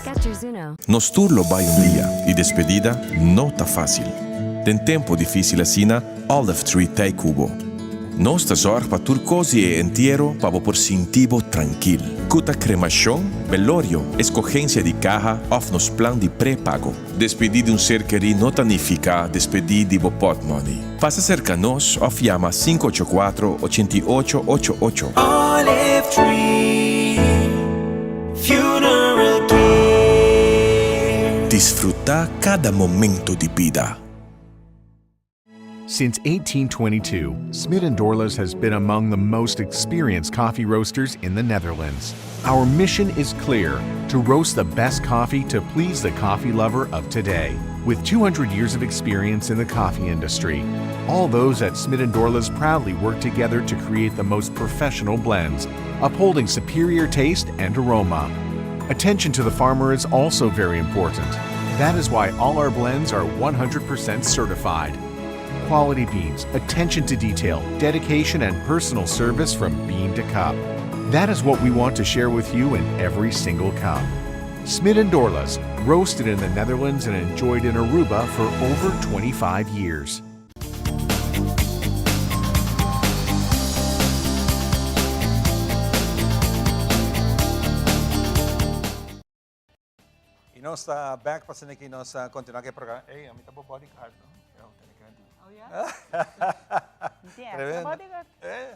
Skechers Uno. Nos turlo vai un dia e despedida não tá fácil. Tem tempo difícil assina Olive Tree Tei Cubo. Nos ta zorg pa turcosi e entierro pa por sintivo tranquil. Cuta cremación, velorio, escogencia de caja of nos plan de pré-pago. Despedir de un ser querido no tanifica despedir de pot money. Pasa cerca nos of llama 584-8888. Olive Tree Funeral Care. Disfruta cada momento de vida. Since 1822, Smit & Dorlas has been among the most experienced coffee roasters in the Netherlands. Our mission is clear: to roast the best coffee to please the coffee lover of today. With 200 years of experience in the coffee industry, all those at Smit & Dorlas proudly work together to create the most professional blends, upholding superior taste and aroma. Attention to the farmer is also very important. That is why all our blends are 100% certified. Quality beans, attention to detail, dedication, and personal service from bean to cup. That is what we want to share with you in every single cup. Smit & Dorlas, roasted in the Netherlands and enjoyed in Aruba for over 25 years. Y nos back pa que nos continúa que programa. Hey, a mí tampoco bodyguard, ¿no? Oh ja? Hindi, bodyguard.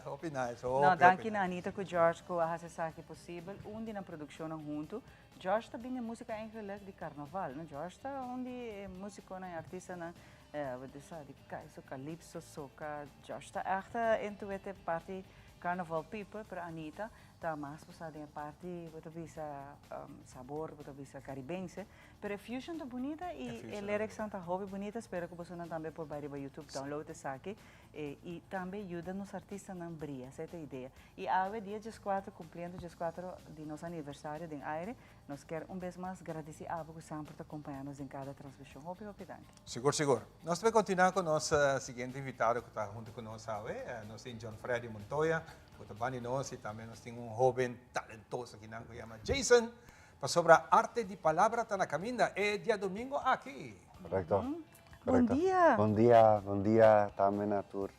Hope nice. No, danke na Anita com George com a Hasesaki possível. Onde na produção junto. George também é música eigenlijk de carnaval, né? George está onde é músico na artista na wat is dat? Die keizer calypso soca. George está echt into it party carnaval people para Anita. Tá mais passada em parte, você visa sabor, você visa caribense, pero fusion tá bonita e lyrics são tá hobby bonita. Espero que você não também por baixo do YouTube download esse aqui e também ajuda nos artistas na brilha, essa é a ideia. E agora dia 14 cumprindo 14 de nosso aniversário de Aire, nós quer vez mais agradecer a você que sempre está acompanhando em cada transmissão. Hobby, danke. Seguro. Nós vamos continuar com o nosso seguinte invitado que está junto conosco hoje. Nós temos John Freddy Montoya. Também nós temos um jovem talentoso que se chama Jason, sobre a arte de palavra está na caminha, é dia domingo aqui. Correcto. Bom dia. Bom dia também a tour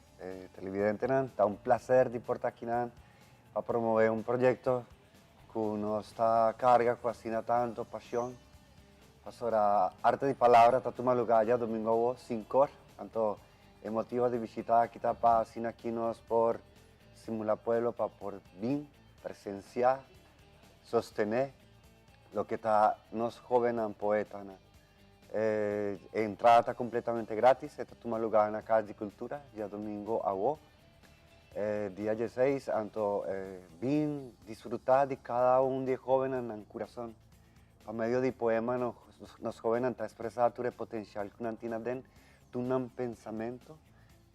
televidente. Está um prazer de portar aqui para promover um projeto que nos carga com tanta paixão. Sobre a arte de palavra está tomando lugar dia domingo 5 horas, então é motivo de visitar aqui para aqui nós por Simula Pueblo para por bien presenciar, sostener lo que está nos jóvenes poetas. Entrada está completamente gratis, está tomando lugar en la Casa de Cultura, día domingo a día 16, entonces bien disfrutar de cada uno de jóvenes en el corazón. A medio de poema nos jóvenes están expresando tu potencial que no tienen un pensamiento.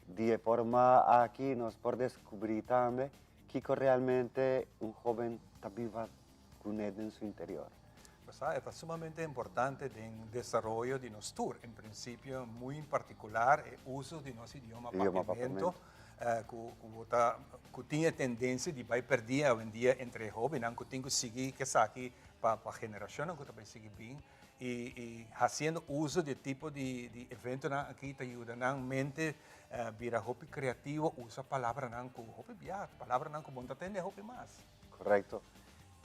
De forma aquí nos por descubrir también que realmente un joven está vivo con él en su interior. Es sumamente importante en el desarrollo de nuestro tour. En principio, muy en particular, el uso de nuestro idioma papiamento, que tiene tendencia de ir perder hoy en día entre jóvenes, que tiene que seguir que aquí para a generação que também sigue bem y haciendo uso de tipo de evento aquí te ayuda a mente vira hopi creativo usa palabra nan ku hopi biar palabra nan ku monta tende hopi más. Correcto.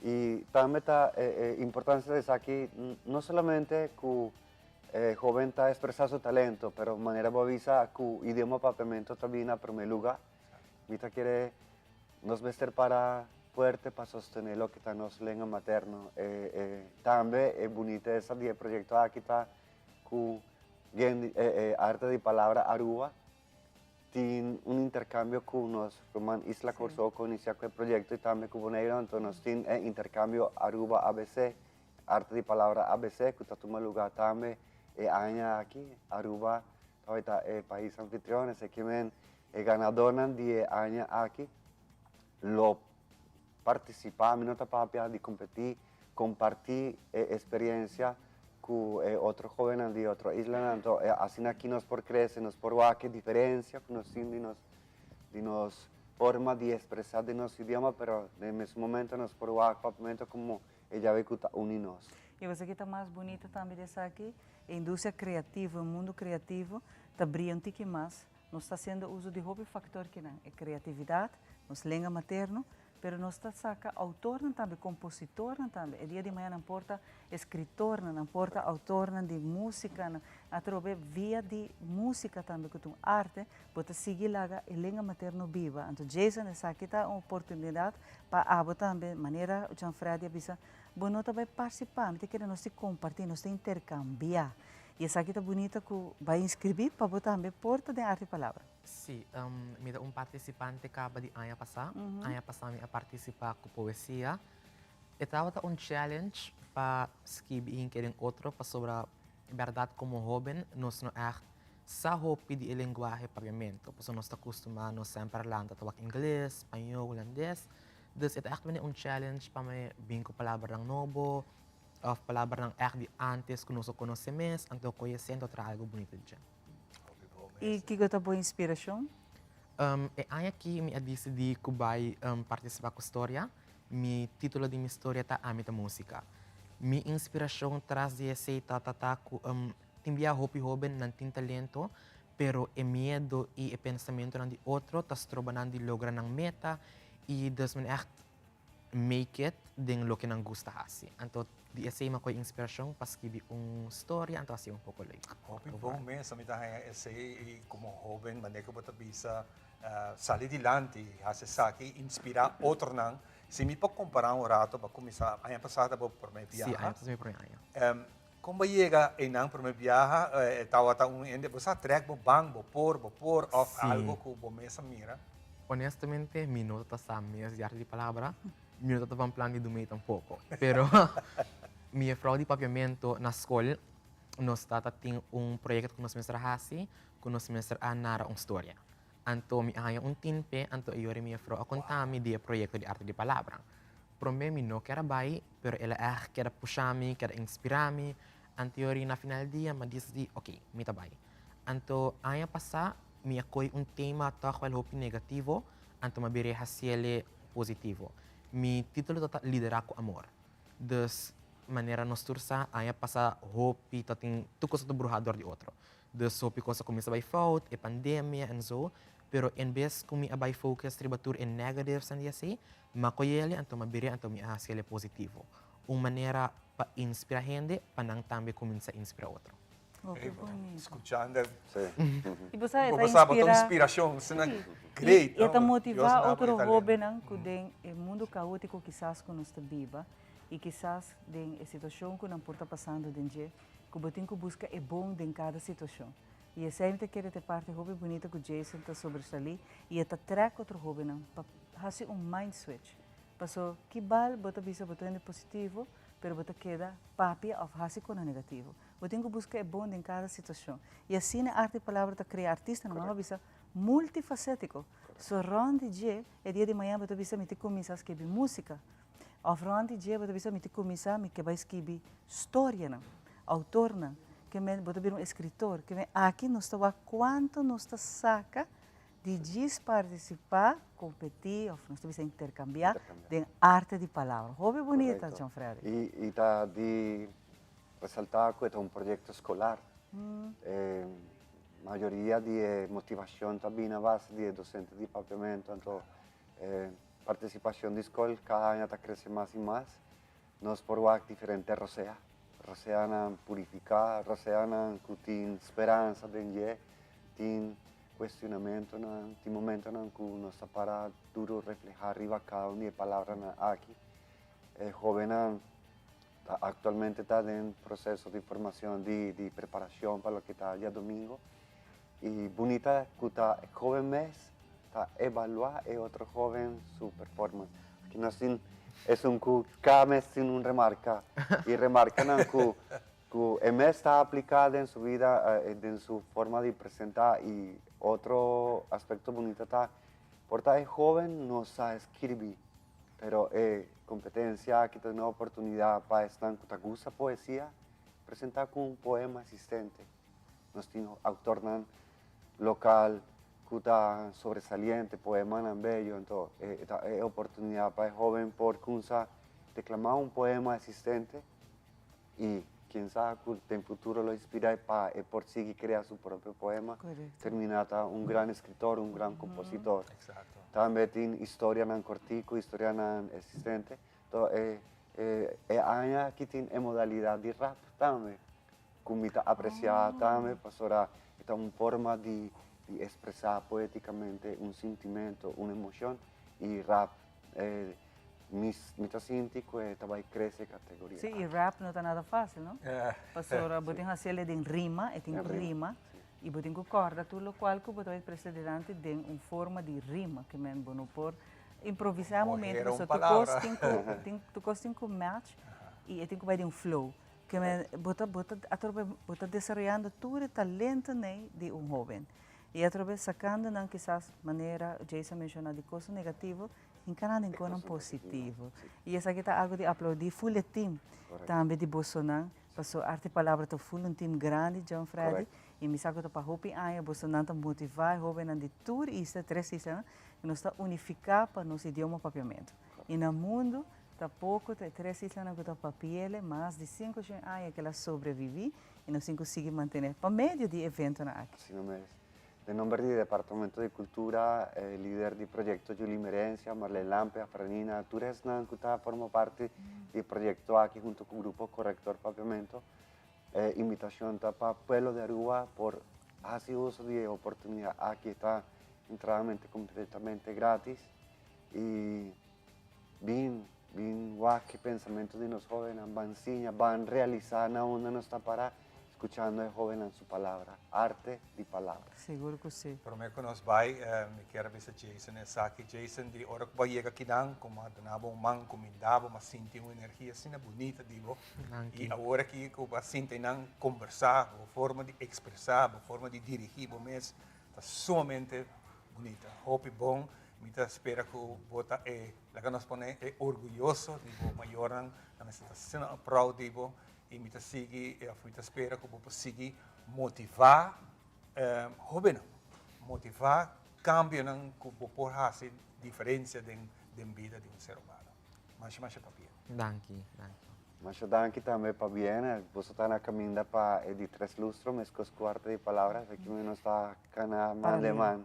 Y también está importancia de aquí no solamente que joven está expresar su talento, pero de manera bovisa que idioma papamento también a primer lugar. Mita quiere nos vestir para fuerte para sostener lo que está en nuestra lengua materna. También es bonito ese proyecto aquí está con arte de palabra Aruba. Tiene un intercambio con nos Roman Isla Corso con inicia el proyecto y también con Boneiro, entonces tiene intercambio Aruba ABC, arte de palabra ABC, que está tomando lugar también año aquí, Aruba, está país anfitrión, es que ven ganador de año aquí, lo participar, no está para de competir, compartir experiencia con otro joven de otra isla, entonces así aquí nos por crecer, nos por ver qué diferencia, nos de nos forma de expresar de nuestro idioma, pero en ese momento nos por ver como ella ve que unimos. E você que está mais bonita também dessa aqui, a indústria criativa, o mundo criativo, está brilhante mais. Nós está sendo uso de hobby factor que não é criatividade, nos língua materno, pero nós está saca autor também, compositor também. E dia de manhã não porta escritor, não porta autor de música, através via de música também com arte, pode seguir lá a língua materno viva. Então Jason essa aqui está uma oportunidade para abo também, maneira o Gianfredi avisa, bom nós vai participar, mas que nós compartilhar, nós intercambiar. E essa aqui está bonita que vai inscrever para botar também porta de arte e palavra. Sim, me dá participante acaba de ano passado, ano passado me participar com poesia. E estava challenge para escrever em outro para sobre a verdade como jovem, nós não é sa hopi de linguagem pagamento, porque nós estamos acostumados sempre a falar inglês, espanhol, holandês. Dus ito actually challenge para me bingo palavra ng novo, of palavra ng de antes que nós conhecemos, então conhecendo outra algo bonito dyan. E que gota boa inspiração? Aqui me decidi que vai participar com a história. Mi título de minha história tá Amita Música. Mi inspiração traz de esse tatata que timbia hopi jovem não tem talento, pero o medo e o pensamento de outro tas trobanan de lograr ng meta e dus men echt make it din lo que não gusta assim. Então di essa uma coisa inspiração para escrever uma história, então assim pouco legal. Hopi bom mesmo, a gente esse como jovem, maneira que você bisa salir dilante, hace saki, inspirar outro não. Se me pode comparar um rato, para começar, ano passado por minha viagem. Sim, antes me por ano. Como chega em não por minha viagem, estava ende você track bo bang, bo por of algo que bo mesa mira. Honestamente, mi no está sa mes de arte de palabra, mi no está plan de dormir tampoco. Pero mi fraude de papiamento na escola, nós tem projeto que nós mestre que nós mestre a narrar uma história. Então, mi haya timpe, então eu mi frau a contar-me de projeto de arte de palavra. Para mim, não quer bai, pero ela quer puxar-me, quer inspirar-me. Então, na final do dia, me disse, ok, me tá bai. Então, ano passado, me acolhe tema tal hopi negativo, então me bere haciele positivo. Mi título é liderar com amor. Dus, maneira nós tursa, ano passado, hopi tem tu coisa do bruhador de outro. Dus, hopi coisa começa a vai fault, e pandemia, e so. Pero em vez que me abai focus tribatur em negatives and assim, makoyele então me bere então me haciele positivo. Uma maneira para inspirar gente, para não também começar a inspirar outro. Oh, que bonito. Escuchando. E você está inspiração, isso é great. E está motivar outro jovem que tem o mundo caótico que quizás que nós viva e quizás tem a situação que não está passando dentro, que você tem que buscar o bom em cada situação. E é sempre que ter parte jovem bonita que Jason está sobressalir e está track outro jovem para fazer mind switch. Passou que bal, você bisa você é positivo, pero você queda papi of fazer com o negativo. Você tem que buscar o bom em cada situação. E assim a arte e palavra está criar artista, não bisa multifacético. So ronde dia, é dia de manhã você bisa me começar a escrever música. Of ronde dia você bisa me começar a que vai escrever história, não, autor não. Que me botar um escritor, que me aqui nós estamos quanto nós está saca de participar, competir, ou nós estamos intercambiar de arte de palavra. Hobby bonita, Gianfredi. E tá de resaltar que es un proyecto escolar. Mayoría de motivación también a base de docentes de papiamento, entonces participación de escuela cada año crece más y más. Nos por diferentes roceas. Roceanan purificar, roceanan que tienen esperanza de tienen cuestionamiento, tienen momentos en que nos para duro reflejar arriba cada una de palabras aquí. Joven actualmente está en proceso de formación, de preparación para lo que está ya domingo. Y bonita que está joven mes, está evaluar y otro joven su performance. Aquí no es un que cada mes tiene un remarca y remarcan que el mes está aplicado en su vida, en su forma de presentar y otro aspecto bonito está, porque el joven no sabe escribir, pero competencia, que tiene una oportunidad para estar que te gusta poesía, presentar con un poema asistente. Nos tiene autor local, que está sobresaliente, poema bello, entonces es oportunidad para el joven por declamar un poema existente y quién sabe que en futuro lo inspira para por sí crear su propio poema, terminar un gran escritor, un gran compositor. Exacto. También tiene historia en cortico, historia en existente, entonces aquí tiene modalidad de rap también, como está apreciada también, pues ahora está una forma de expresar poéticamente un sentimiento, una emoción y rap. Mi síntico también crece categoría. Sí, y rap no está nada fácil, ¿no? Pues ahora botin hacerle de rima, en rima, y botin corda, tudo lo cual que botin precedente de una forma de rima, que me bueno por improvisar momento, so tu costing com match e tem que vai de um flow, que me bota desarrollando todo o talento de um jovem. E através sacando não quizás maneira Jason mencionou de coisas negativas, encarando em coisas positivas. E essa aqui está algo de aplaudir full team, também de Bolsonaro, passou arte palavra to full um time grande, John Freddy, e me saco para hopi aia Bolsonaro tá motivar jovem de tudo isso, três isso, e nós está unificar para nosso idioma papiamento. E no mundo tá pouco, tá três isso na que papel, mais de 5 anos que ela sobrevive e nós conseguimos manter para meio de evento na aqui. Sim, mesmo. De nombre del Departamento de Cultura, líder del proyecto Julie Merencia, Marlene Lampe, Franina Tures Nancuta forma parte del proyecto aquí junto con el Grupo Corrector Papiamento. Invitación para Pueblo de Aruba por hacer uso de oportunidad. Aquí está enteramente completamente gratis. Y bien, qué pensamiento de los jóvenes van a realizar una nuestra para escuchando al joven en su palabra, arte de palabra. Seguro que sí. Pero me conozco bai, me quiero ver Jason es aquí. Jason de ora que vai llega aqui dan, como donava um man, comendava, mas senti uma energia assim bonita, digo. E agora que eu sinto não conversar, a forma de expressar, a forma de dirigir, mas está sumamente bonita. Hope bom, me espera que o bota lá que nós põe orgulhoso, digo, maioran, nós está sendo proud, digo. E me sigue, eu espero que eu possa motivar jovens, motivar cambio que eu possa fazer diferença na vida de ser humano. Mas papel. Danke. Mas danke também para bien, você está na caminho para de 3 lustros, mas com 4 de palavras, aqui não está cana alemão.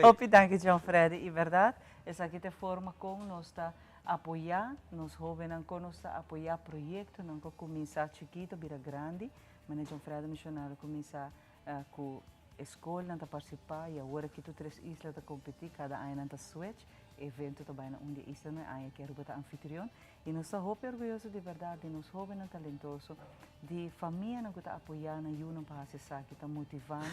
Hopi danke John Freddy, e verdade, essa aqui é a forma como nós está apoiar nos jovens, nos apoiar projetos, não começar chiquito, vira grande, mas John Freddy missionário começar com a escola, não participar, e agora que tu 3 islas a competir, cada ano não switch, evento também onde isla não é que é o anfitrião, e nós estamos orgulhosos de verdade, de nos jovens talentosos, de família não está apoiar na União para acessar, que está motivando,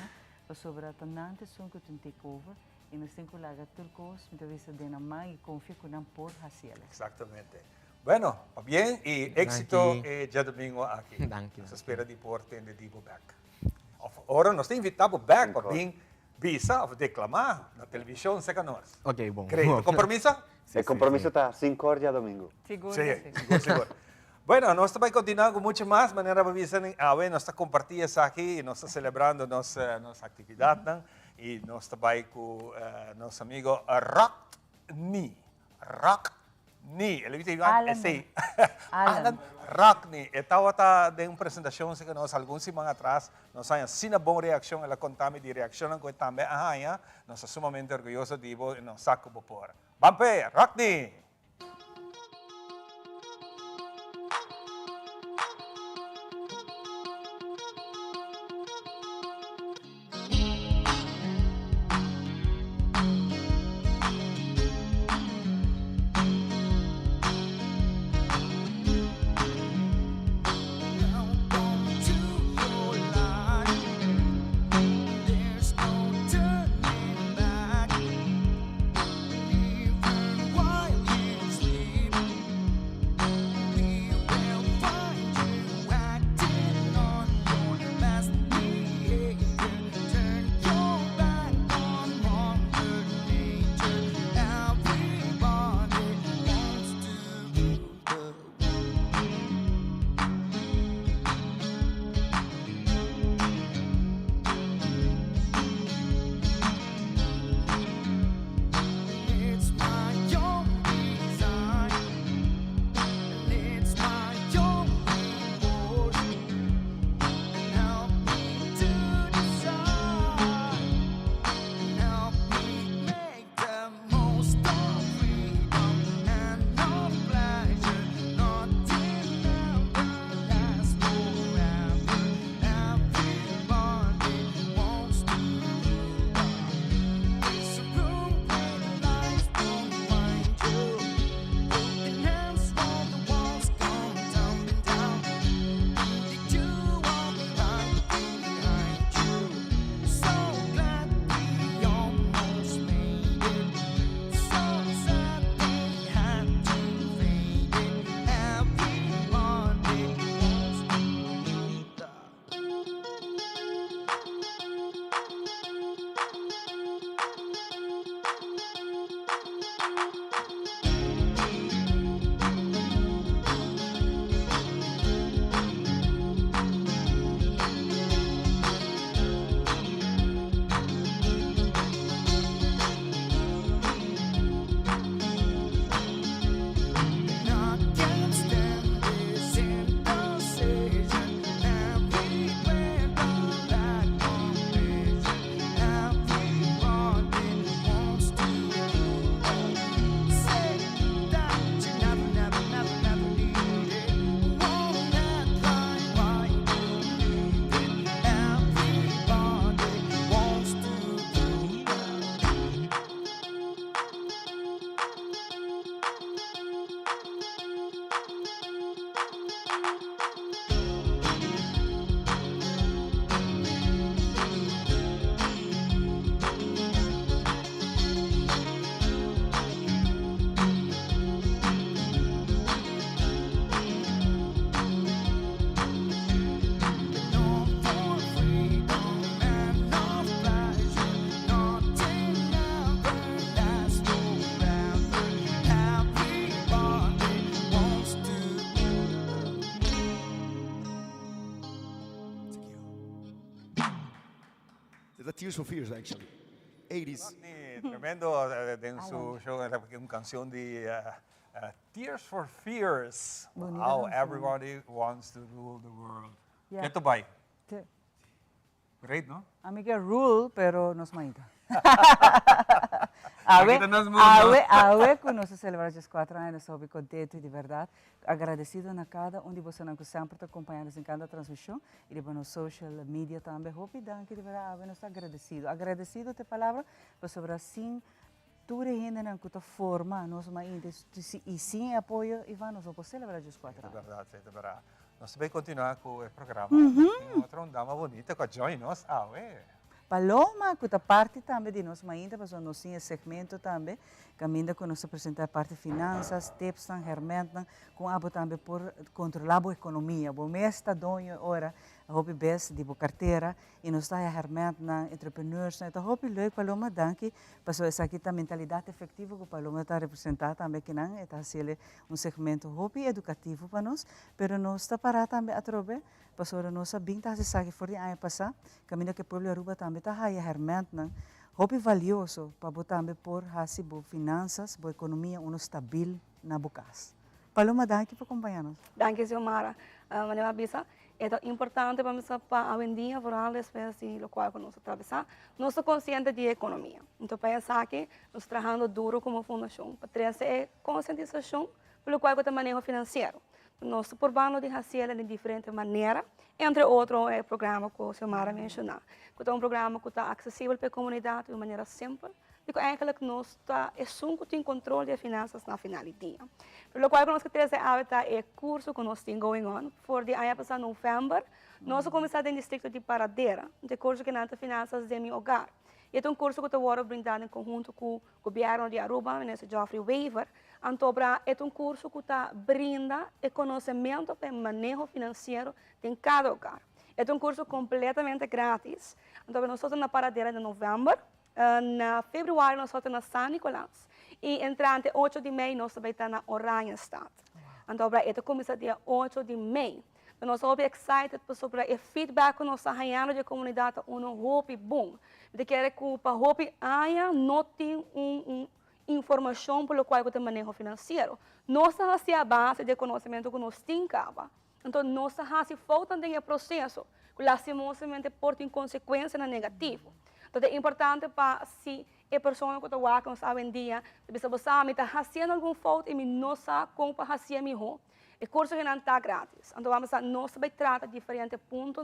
para sobre a tanante som que tu take over. E nós temos que largar tudo coisa, muitas vezes de na mãe e confia que não pode fazer. Exactamente. Bueno, bien y éxito ya domingo aquí. Nos espera de porte de Divo back. Ahora nos invitamos back para bien visa of declamar na televisão seca nós. Ok, bom. Creio. Compromisso? El compromiso está 5 horas ya domingo. Seguro. Seguro. Bueno, nós também continuamos com muito mais, maneira para visar, nós está compartilhando isso aqui, nós está celebrando nossa atividade, e nós também com nosso amigo Rock Ni, ele tem Alan. esse Alan. Alan Rockney. Estava de uma apresentação que nós alguns semanas atrás nós tínhamos sina boa reação, ela contava de reação que também nós somos sumamente orgulhosos de ibo e nós saco por. Bampe, Rockney. The Tears for Fears, actually. 80s. Tremendo en su show, una canción de Tears for Fears. Bonita How canción. everybody wants to rule the world. Yeah. ¿Qué tú vai? Te- Great, no? Amiga rule, pero nos mainta. Makita nos mundo. Awe, que nós celebramos os 4 anos, soube contente de verdade. Agradecido na cada um de vocês que sempre está acompanhando em cada transmissão e de nos social media também. Hope danke de verdade, awe, nós está agradecido. Agradecido te palavra, mas sobre assim, tudo ainda na cuta forma, nós ainda e sem apoio, e vamos nós celebrar os 4 anos. É verdade. Nós vamos continuar com o programa. Uhum. Outra dama bonita com a Joy, nós. Paloma, que parte também de nós ainda, mas nós temos segmento também, que ainda que nós apresentar parte de finanças, tips, herramientas, com abo também por controlar a economia. O mês está dono ora, a hobby best de boa carteira, e nós está herramientas, entrepreneurs, então hobby leuk Paloma, danke, passou essa aqui a mentalidade efetiva que Paloma está representar também que não, está sendo segmento hobby educativo para nós, pero nós está parado também a trobe. Passou a nossa binta se sabe for de ano passado, caminho que o povo Aruba também está aí hermente não, Hopi valioso para botar por hasi bo finanças, bo economia uno stabil na bukas. Paloma, danke por acompanhar-nos. Danke, Xiomara. Manema Bisa, é importante para nós para a vendinha, vooral espécie lo qual nós atravessar, nós somos conscientes de economia. Então, pensar que nós trabalhando duro como fundação, para trazer conscientização pelo qual o manejo financeiro. Nós probamos de fazer de diferentes maneiras, entre outros o programa que a Xiomara mencionou. Que é programa que está acessível para a comunidade de maneira simples, e que eigenlijk nós está tem controle de finanças na final do dia. Pelo qual nós queremos é o curso que nós temos going on, for de ano passado novembro, nós começamos no distrito de Paradeira, de curso que nanta finanças de meu hogar. E é um curso que está brindado em conjunto com o governo de Aruba, o ministro Geoffrey Weaver. Então, é um curso que está brinda conhecimento para o manejo financeiro de cada hogar. É um curso completamente grátis. Então, nós estamos na Paradeira de novembro. Na fevereiro, nós estamos na São Nicolás. E entre 8 de maio, nós vamos estar na Oranjestad. Então, é começa dia 8 de maio. Nós estamos excited sobre o feedback que nós estamos ganhando da comunidade, hope bom. De que para hope não tem informação pelo qual tem manejo financeiro. Nós temos a base de conhecimento que nós temos. Então, nós temos falta de processo que lastimosamente porta consequências negativas. Então, é importante para se a pessoa que está hoje em dia, se você está fazendo alguma falta e não sabe como fazer melhor, o curso não está grátis. Então, nós vamos tratar diferentes pontos,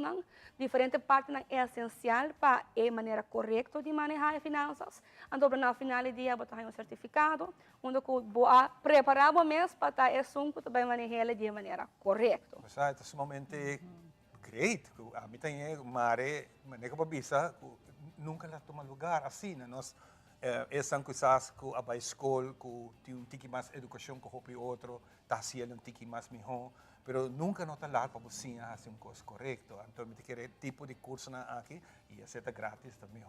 diferentes partes essenciais para a maneira correta de manejar as finanças. Então, no final do dia, você tem um certificado, onde você preparar o mês para estar assunto que vai manejar de maneira correta. É sumamente great. A mim tem uma área, maneira para bisa, nunca lá toma lugar assim, nós são coisas que a escola que tem um tique mais educação que o outro está sendo um tique mais melhor, pero nunca não está lá para você fazer uma coisa correta. Então, me quer tipo de curso aqui e é grátis também,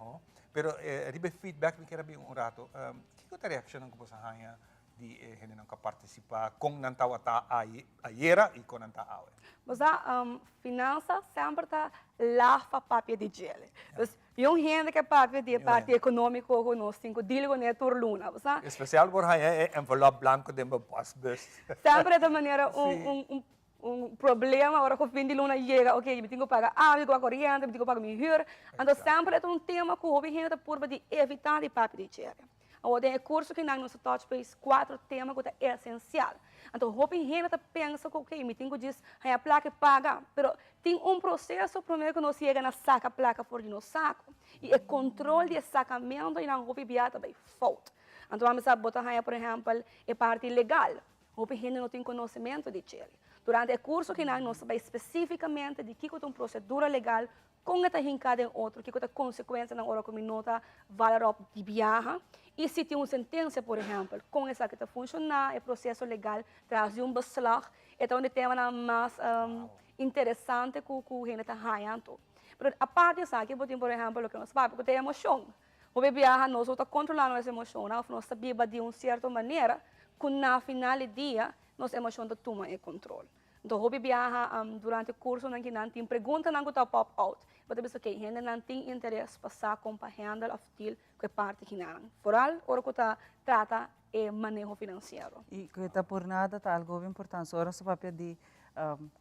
pero ribe feedback me quer bem rato. Que outra reação que você ganha de gente não participar com não tá ayer e com não tá hoje? Mas a finança sempre está lá para papel de gel. Yung gente que papel de parte econômica que nós temos deal com a turluna, você? Especial por aí envelope branco de meu boss bus. Sempre de maneira problema, agora que o fim de luna chega, ok, eu tenho que pagar água, a corrente, eu tenho que pagar minha hyra. Então sempre é tema que o gente por de evitar de papel de gel. Agora, tem curso que nós touch base 4 temas que é essencial. Então, o gente pensa que, ok, me tenho que dizer, a placa paga, mas tem um processo primeiro que nós chegamos a sacar a placa fora do nosso saco. E o controle de sacamento e não roupa biata também falta. Então, vamos botar, por exemplo, a parte legal. O gente não tem conhecimento de Chile. Durante o curso que nós sabemos especificamente de que é uma procedura legal, com a rincada em outro, que é a consequência na hora que me nota valor de viagem. E se tem uma sentença, por exemplo, com essa que está funcionando, o processo legal traz um beslag, é um tema mais interessante que a gente está ganhando. Mas a parte disso aqui, por exemplo, o que nós fazemos, porque tem emoção. O viagem, nós estamos controlando essa emoção, nós sabemos de uma certa maneira, que na final do dia, nossa emoção toma o controle. Então, o viagem durante o curso, não tem perguntas que está pop-out. Você pensa que a gente não tem interesse passar com a handle of deal que é parte que não. Foral, hora que está trata o manejo financeiro. E que está por nada, está algo importante. Ora, se papel de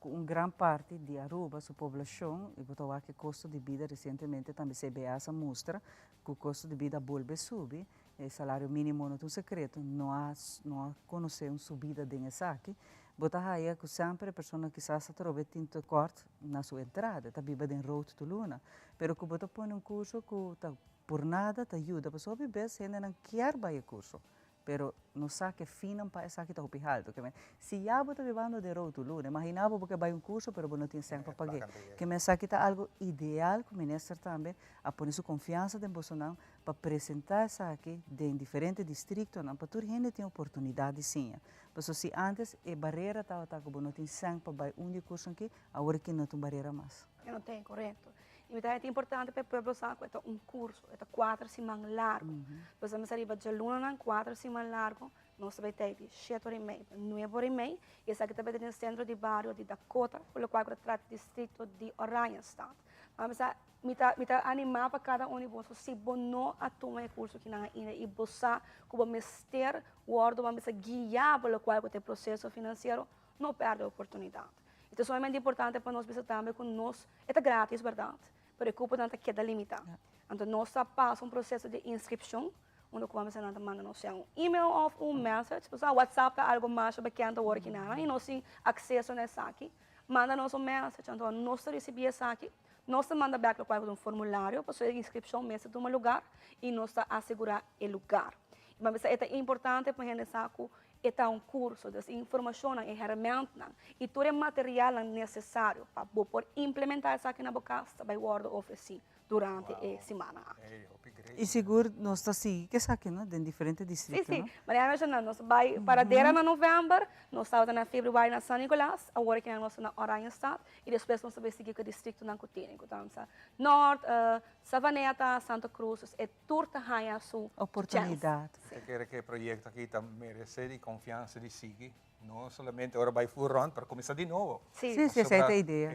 uma grande parte de Aruba, sua população, e botou aqui o custo de vida recentemente também se CBA mostra que o custo de vida volve a subir. O salário mínimo não é um secreto, não há conhecer uma subida desse aqui. Bota aí que sempre a pessoa que se trova tinto corte na sua entrada, está viva em road to luna, pero que bota põe um curso que por nada te ajuda, a pessoa vive se ainda não quer vai o curso, pero não sabe que finan para essa que está alto, que se já bota vivendo de road to luna, imaginava porque vai um curso, pero não tem sempre para pagar, que me sabe que está algo ideal que o ministro também a pôr sua confiança em Bolsonaro para apresentar essa aqui em diferentes distritos, para toda gente ter oportunidade sim. Mas se antes a barreira estava que não tem sangue para um curso aqui, agora que não tem barreira mais. Não tem, correto. E é importante para o povo saber que é um curso, é 4 semanas largo. Nós vamos arribar de luna, 4 semanas largo, nós vamos ter de 7 e meia, 9 e meia, e essa aqui também tem no centro de bairro de Dakota, pelo qual trata o distrito de Oranjestad. Vamos a mita animar para cada um de vocês se não a tomar recurso que na ina e bossa como mester guardo vamos a guiar pelo qual o processo financeiro não perde a oportunidade. Então, é somente importante para nós visitar também com nós, é grátis, verdade? Pero culpa não queda limitado. Então, nós passa um processo de inscrição, onde vamos a mandar nós um e-mail ou message, o WhatsApp é algo mais pequeno do que nada, e nós temos acesso nessa aqui, manda-nos message, então nós recebemos essa aqui, nós manda back um formulário para sua inscrição mesmo de um lugar e nós assegurar o lugar. Mas é importante para a gente saber que é um curso de informação e ferramentas e todo o material necessário para poder implementar isso aqui na boca vai oferecer durante a semana. E seguro nós está assim, que sabe, não? De diferentes distritos, sim, sim. Mas nós vai para Deira na novembro, nós estamos na fevereiro na São Nicolás, agora que nós na Oranjestad e depois nós vamos seguir com o distrito na Cotina, então Norte, Savaneta, Santa Cruz, é turta a sua oportunidade. Eu quero que o projeto aqui merece de confiança de seguir. Não somente agora vai full run para começar de novo. Sim, essa é a ideia.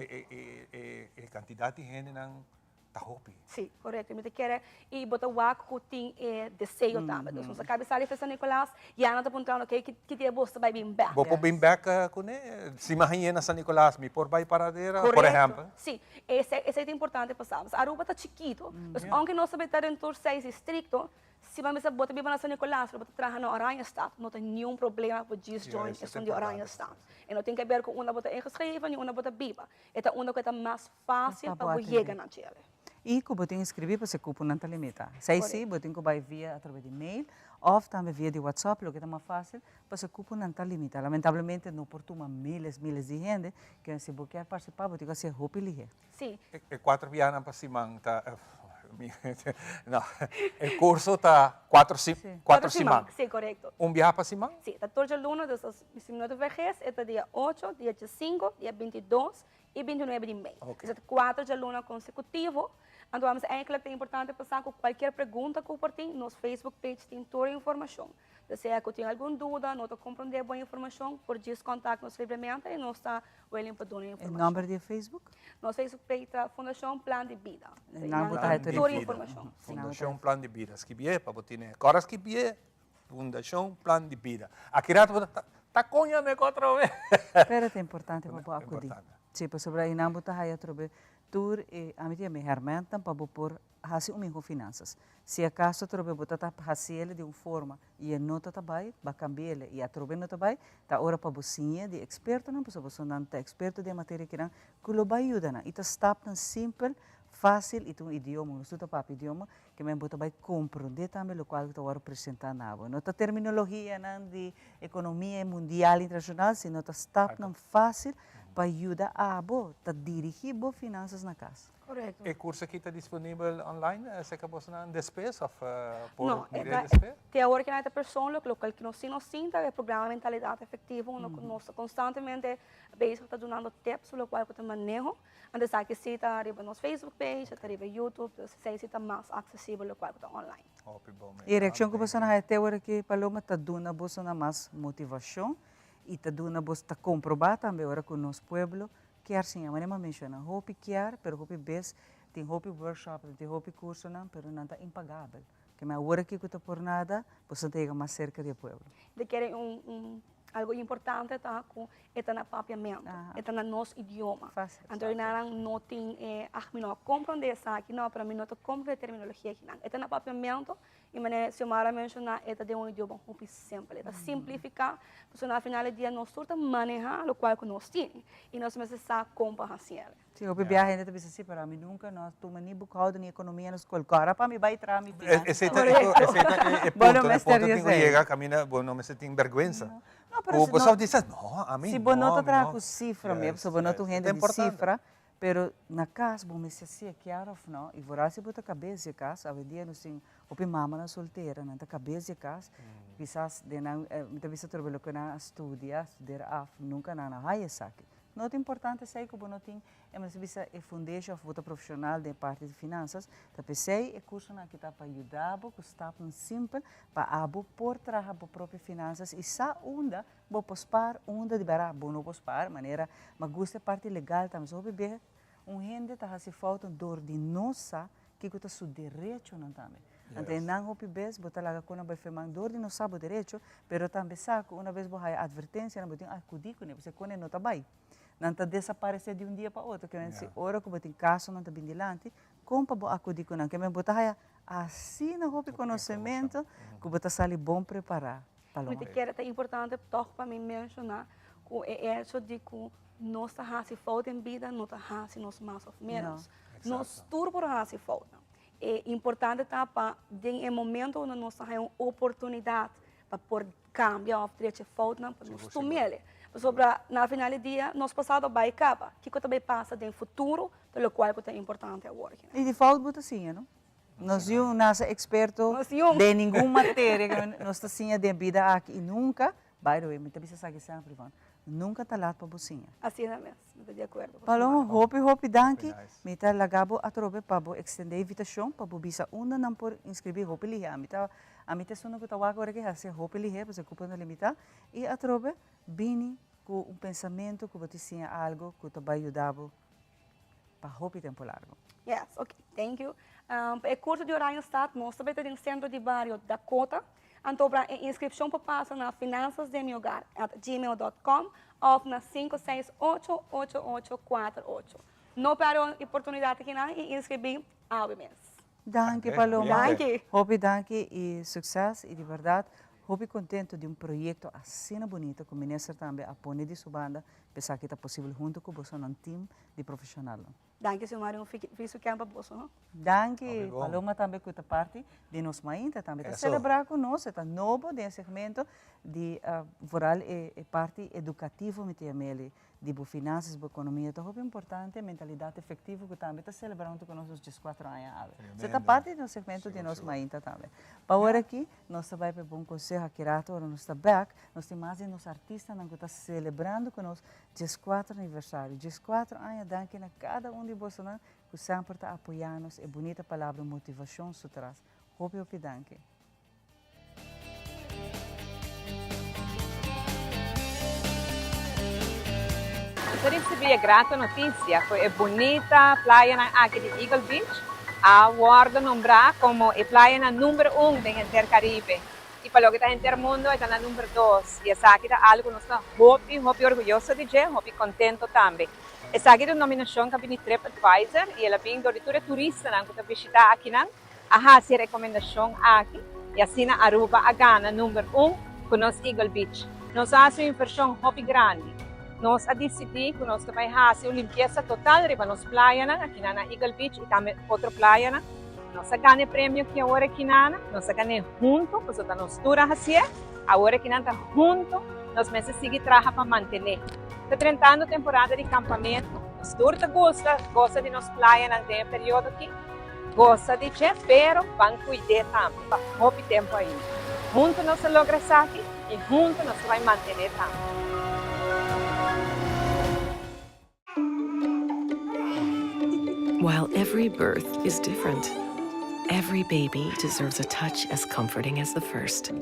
E quantidade de gente não tahopi. Sim, correto. Me quer e botar o que tem desejo também. Então, se cabe sair São Nicolás, já não está apontando que dia você vai vir back. Vou vir back com ele. Se imagina São Nicolás, me por vai paradeira, por exemplo. Sim, esse é importante passar. Aruba está chiquito, mas aunque nós sabemos dentro de 6 distritos, se vamos botar viva na São Nicolás, botar trabalhar na Oranjestad, não tem nenhum problema para disjoint questão de Oranjestad. E não tem que ver com uma bota ingeschreven e uma bota viva. É uma coisa mais fácil para chegar na Chile. E que você inscrever para ser cupo não está limitado. Se sim, você tem que vai via através de e-mail ou também via de WhatsApp, o que é mais fácil, para ser cupo não está limitado. Lamentavelmente, não por uma miles de gente que se você quer participar, você tem que ser roupa e Sim. E 4 vianas para Simão, tá? Não, o curso está 4 semanas. Sim, correto. Viaje para Simão? Sim, 14 alunos de 19 de vejez, é dia 8, dia 5, dia 22 e 29 de maio. Okay. 4 alunos consecutivos. Então, é importante passar com qualquer pergunta que você tem, nosso Facebook page tem toda a informação. Se você tem alguma dúvida, não compreender boa informação, por isso contato-nos livremente e nós estamos willing para dar a informação. O número de Facebook? Nosso Facebook page é Fundação Plan de Vida. Toda a informação. Fundação Plan de Vida. Escrever para você ter. Agora escrever Fundação Plan de Vida. Aqui está conhando outra vez. Pero é importante para acudir. Sim, para sobre aí não botar aí através tur e a mim também ferramenta para por fazer finanças. Se acaso trobe botar tá fazer de uma forma e não tá vai cambiar e a trobe não tá vai tá hora para você de experto não para você não tá experto de matéria que lo vai ajudar e tá está tão simples fácil e um idioma não está para idioma que me botar vai compreender também o qual que tá hora apresentar na não tá terminologia não de economia mundial internacional se não tá está tão fácil para ajudar a dirigir boas finanças na casa. Correto. O curso aqui está disponível online? Você acabou de dar despesa? Não, tem hora que não é pessoa, o que nós sinta é o programa Mentalidade Efetiva, onde nós constantemente está dando tips sobre o qual eu manejo. Antes aqui se está arriba no nosso Facebook page, está arriba no YouTube, se está mais acessível o qual está online. E a reação que você tem até agora que Paloma está dando você mais motivação e está dando você comprovar também agora com o nosso povo que assim, a maneira menciona, hope quer, pero hope bes, tem hope workshop, tem hope curso não, pero não está impagável. Que me agora que está por nada, você tem mais cerca do povo. De que algo importante tá com é na papiamento, é no nosso idioma. Então não tem não compreender essa aqui não, para mim não compreender terminologia aqui não. É na papiamento e maneira se Mara mencionar é de um idioma muito simples, é simplificar, porque no final do dia nós surta manejar o qual que nós temos e nós precisamos compreender. Sim, eu bebi a gente disse assim para mim nunca nós tomamos nem bocado nem economia na escola, agora para mim vai entrar me bem. Esse é o ponto que chega, camina, não me senti vergonha. O pessoal diz, não, a mim se você não traga cifra mesmo, se você não tem renda de cifra, pero na casa, bom, me se assim, claro, não, e você se bota cabeça de casa, a dia não tem, o mama na solteira, na cabeça de casa, quizás de não, muitas vezes trabalho com na estudar nunca na high saque. Não é importante sei que não tem, mas se é foundation of profissional de parte de finanças, tapi sei é curso na que está para ajudar, que está tão simples para abo por trabalhar para própria finanças e sa onda, bo pospar onda de bara, bo não pospar, maneira, mas gosta parte legal também, só beber gente está se falta dor de nossa que está su direito não também. Então, não hopi vez, bota lá com uma befemang dor de nossa direito, pero também saco uma vez boa advertência, não botin acudir com ele, você quando não tá bem. Não está desaparecer de dia para outro, que se hora que botin caso não está bem dilante, como para acudir com ele, que me botar assim na hopi conhecimento, que bota sali bom preparar. Muito que é importante para mim mencionar que é isso de que nós se falta em vida, nós nos mais ou menos. Nós tudo por se falta. É importante para em momento onde nós temos uma oportunidade para por cambiar o direito de falta, para nós tomar. Sobre na final do dia, nós passado vai acabar. O que também passa no futuro, pelo qual é importante agora. E de falta botar assim, não? Nós não somos expertos de nenhuma matéria, nós estamos de vida aqui e nunca, by the way, me também sabe sempre, nunca está lá para você. Assim é mesmo, estou de acordo. Paloma, hope, danke, me está lagabo a trobe para extender a invitação, para bisa uma não por inscrever hope lihe, a mim tá sono que tá agora que hace hope lihe, para se ocupar na limita, e a trobe bini com pensamento que você tinha algo que vai ajudar para hope tempo largo. Yes, okay, thank you. É curso de horário está, nós também temos centro de barrio Dakota. Então, para inscrição para passar na finançasdemiogar@gmail.com ou na 5688848. Não para a oportunidade aqui e inscrever ao mês. Danke, Paloma. Danke. Hope, danke e sucesso e de verdade. Hope contento de projeto assim bonito que o ministro também apoia de sua banda, pensar que é possível junto com você um time de profissional. Danke, senhor Mário, fiz o campo para você, não? Danke, Paloma também que está parte de nós mainta também está celebrar conosco, está novo de segmento de voral e parte educativo me tem de finanças, de economia, então é importante a mentalidade efetiva que também está celebrando conosco os 4 anos. Você está parte do segmento de nós mainta também. Para agora aqui, nós vai para um conselho aqui rato, nós está back, nós temos mais nos artistas que está celebrando conosco 14 aniversário, 14 anos, danke a cada de vocês que sempre está apoiando e bonita palavra motivação se traz. Hope, danke. Eu recebi a grata notícia, foi a bonita praia aqui de Eagle Beach, a Ward nombrada como a praia número 1 do Intercaribe. E para o que está em mundo, está na número 2. E essa aqui é algo que nós estamos muito orgulhosos de ser, muito contentos também. Essa aqui é uma nominação que vem TripAdvisor e ela vem do turista que está visitando aqui, a fazer recomendação aqui. E assim na Aruba, a Ghana, número 1, com nós Eagle Beach. Nós fazemos uma inversão muito grande. Nós decidimos que nós vamos fazer uma limpeza total para nossa praia, aqui na Eagle Beach e também outra praia. Nós ganhamos prêmio que agora aqui nós ganhamos junto, porque nós estamos fazendo, agora aqui nós junto, nós vamos seguir trabalhando para manter. Está tentando temporada de acampamento, nós gosta de nossa praia nesse período aqui, gosta de ser, pero vamos cuidar também, para muito tempo ainda. Junto nós logramos aqui e junto nós vamos manter também. While every birth is different, every baby deserves a touch as comforting as the first.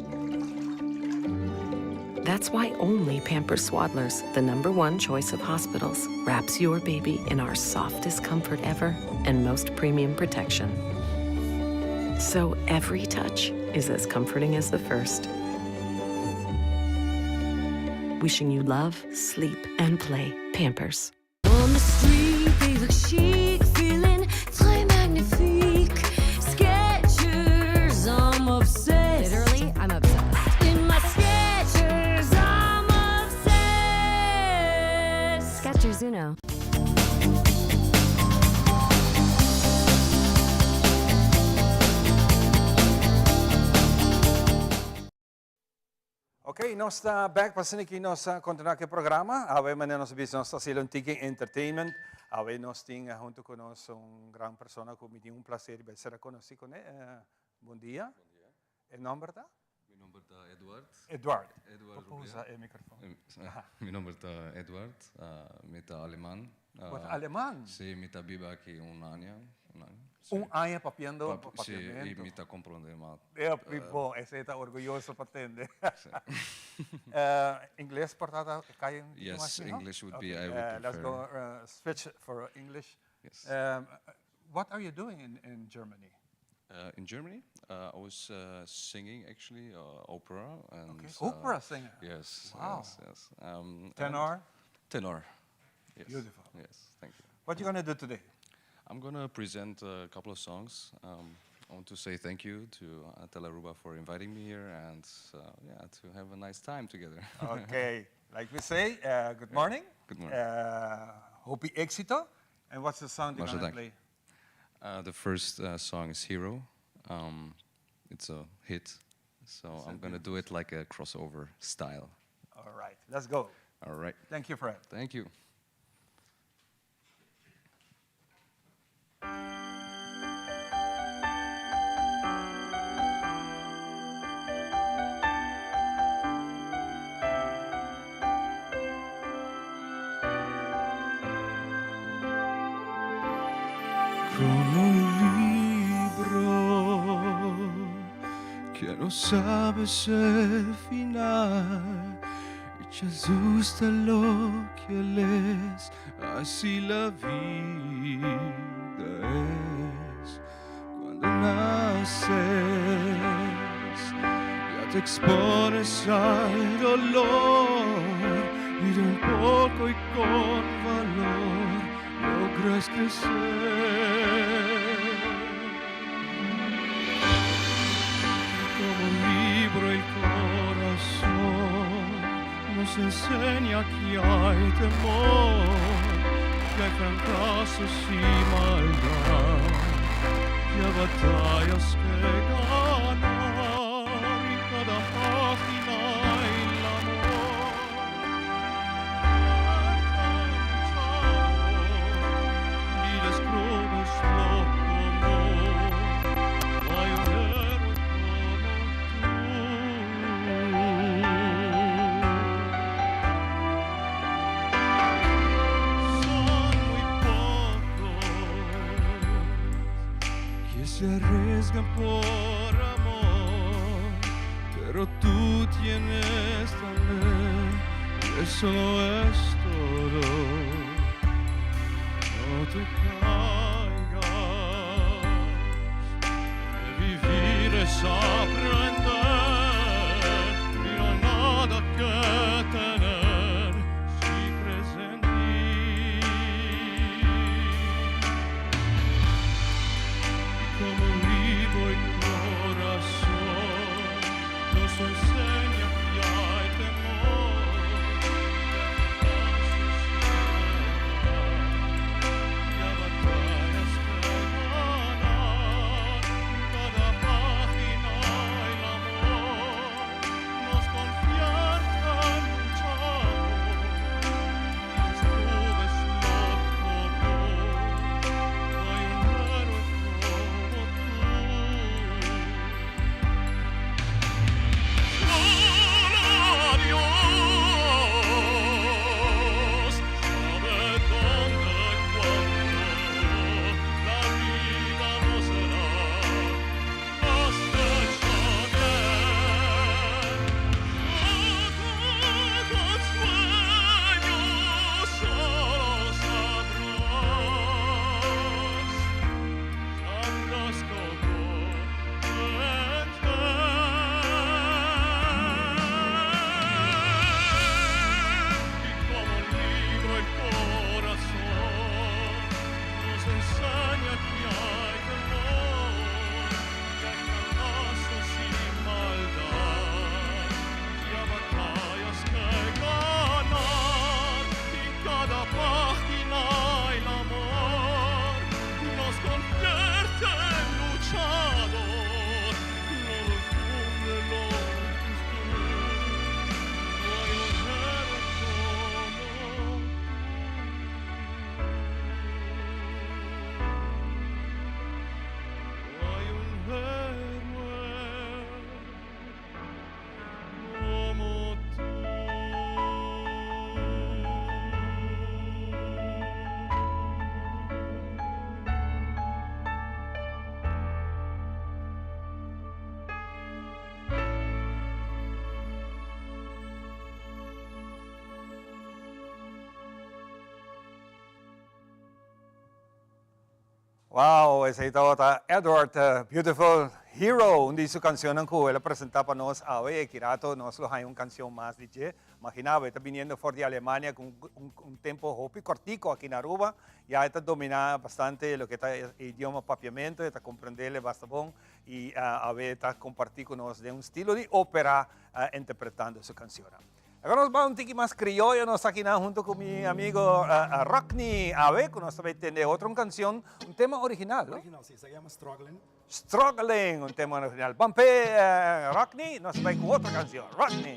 That's why only Pampers Swaddlers, the #1 choice of hospitals, wraps your baby in our softest comfort ever and most premium protection. So every touch is as comforting as the first. Wishing you love, sleep, and play. Pampers. On the street, they look chic, feeling très magnifique. Skechers, I'm obsessed. Literally, I'm obsessed. In my Skechers, I'm obsessed. Skechers Uno. Ok, nós estamos back para que nós continuar com o programa. Nós nos business nós Tiki Entertainment. Nós temos junto conosco grande pessoa que me deu prazer de ser conhecido com ele. Bom dia. O nome é? Meu nome é Eduardo. Eduardo. Usa o microfone. Meu nome é Eduardo. Eu sou alemão. Alemão? Sim, eu estou vivo aqui ano. Ano papiando papiamento. Sim, eu estou comprando mal. Bom, esse está orgulhoso para atender. Inglês, portanto, cai Yes, English would be, I would Let's prefer. go switch for English. Yes. What are you doing in Germany? In Germany, I was singing actually opera. And, Okay, opera singer. Yes. Wow. Yes. Tenor? Tenor. Yes. Beautiful. Yes. Thank you. What are you going to do today? I'm going to present a couple of songs. I want to say thank you to Telearuba for inviting me here and yeah, to have a nice time together. Okay, like we say, good morning. Good morning. Hope y éxito. And what's the song you're going to play? The first song is Hero. It's a hit, so I'm going to do it like a crossover style. All right, let's go. All right. Thank you, Fred. Thank you. Como un libro que no sabes el final y te asusta lo que lees, así la vida es. Cuando naces ya te expones al dolor y de un poco y con valor logras crecer. Como un libro el corazón nos enseña que hay temor, que hay fracasos y maldad, que hay batallas que ganar y cada página el amor. Se arriesgan por amor, pero tú tienes también, y eso no es todo. No te caigas, de vivir es aprender, y no hay nada que tener si crees en ti. Como un libro y corazón nos enseña que hay temor, y a batallas que ganar, cada página el Wow, esa ito Edward, Beautiful Hero, undi su canción ang kuwela presenta pa nos awe, kirato nos lo hay un canción más DJ. Imaginaba, está viniendo for de Alemania con un tempo hopi cortico aquí en Aruba, ya está domina bastante lo que está el idioma papiamento, está comprenderle bastante bon y awe está compartir con nos de un estilo de ópera interpretando su canción. Agora nos vamos un tiki más criollo, nos aquí junto con mi amigo Rockney Ave, que nos va a tener otra canción, un tema original, ¿no? Original, sí, se llama Struggling. Struggling, un tema original. Vampe Rockney, nos va con otra canción, Rockney.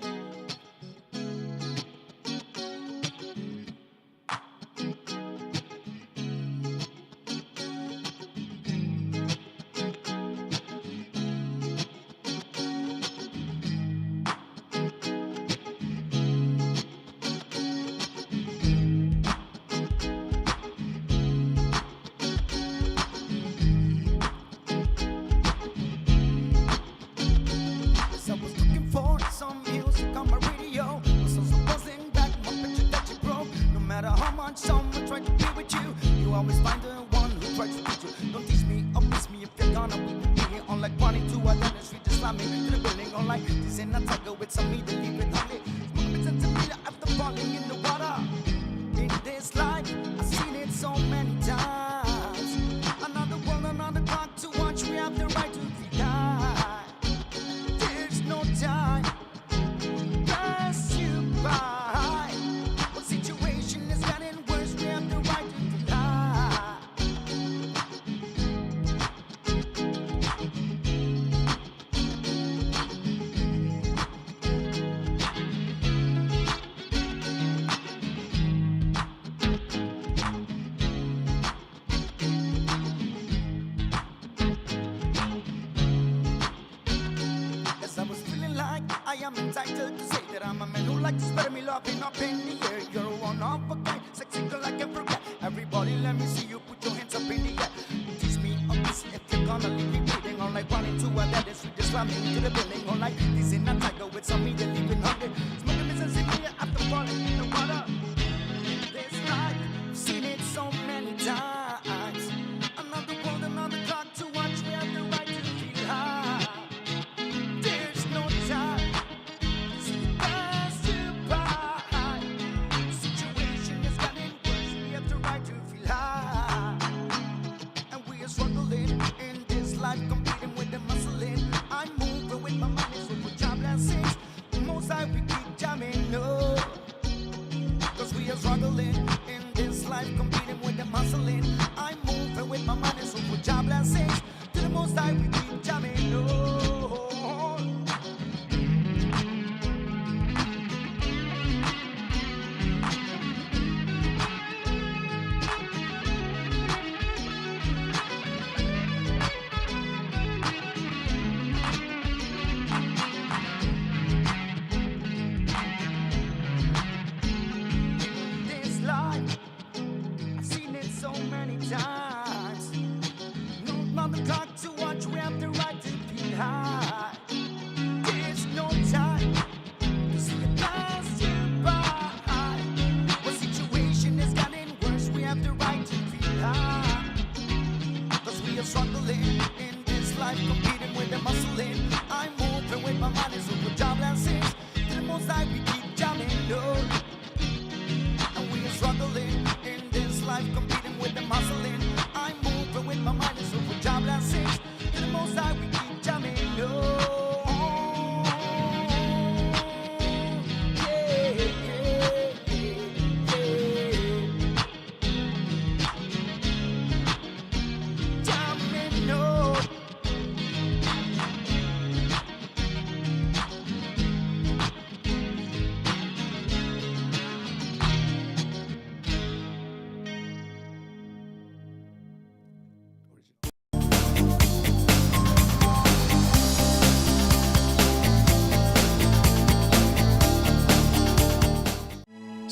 Entitled to say that I'm a man who likes to spread me loving up in the air. You're one of a kind, sexy girl I can forget. Everybody, let me see you put your hands up in the air. Teach me a piece if you're gonna leave me bleeding. All like running to a dead street, just slamming into the building. All like this in a tiger with some meat and leaving hungry. Smoking me some after falling in the water. This life, I've seen it so many times. Another world, another clock to watch. We have the right to feel high. There's no time. Competing with the muscle in, I'm moving with my money, so put your blessings. Most I we keep jamming, no.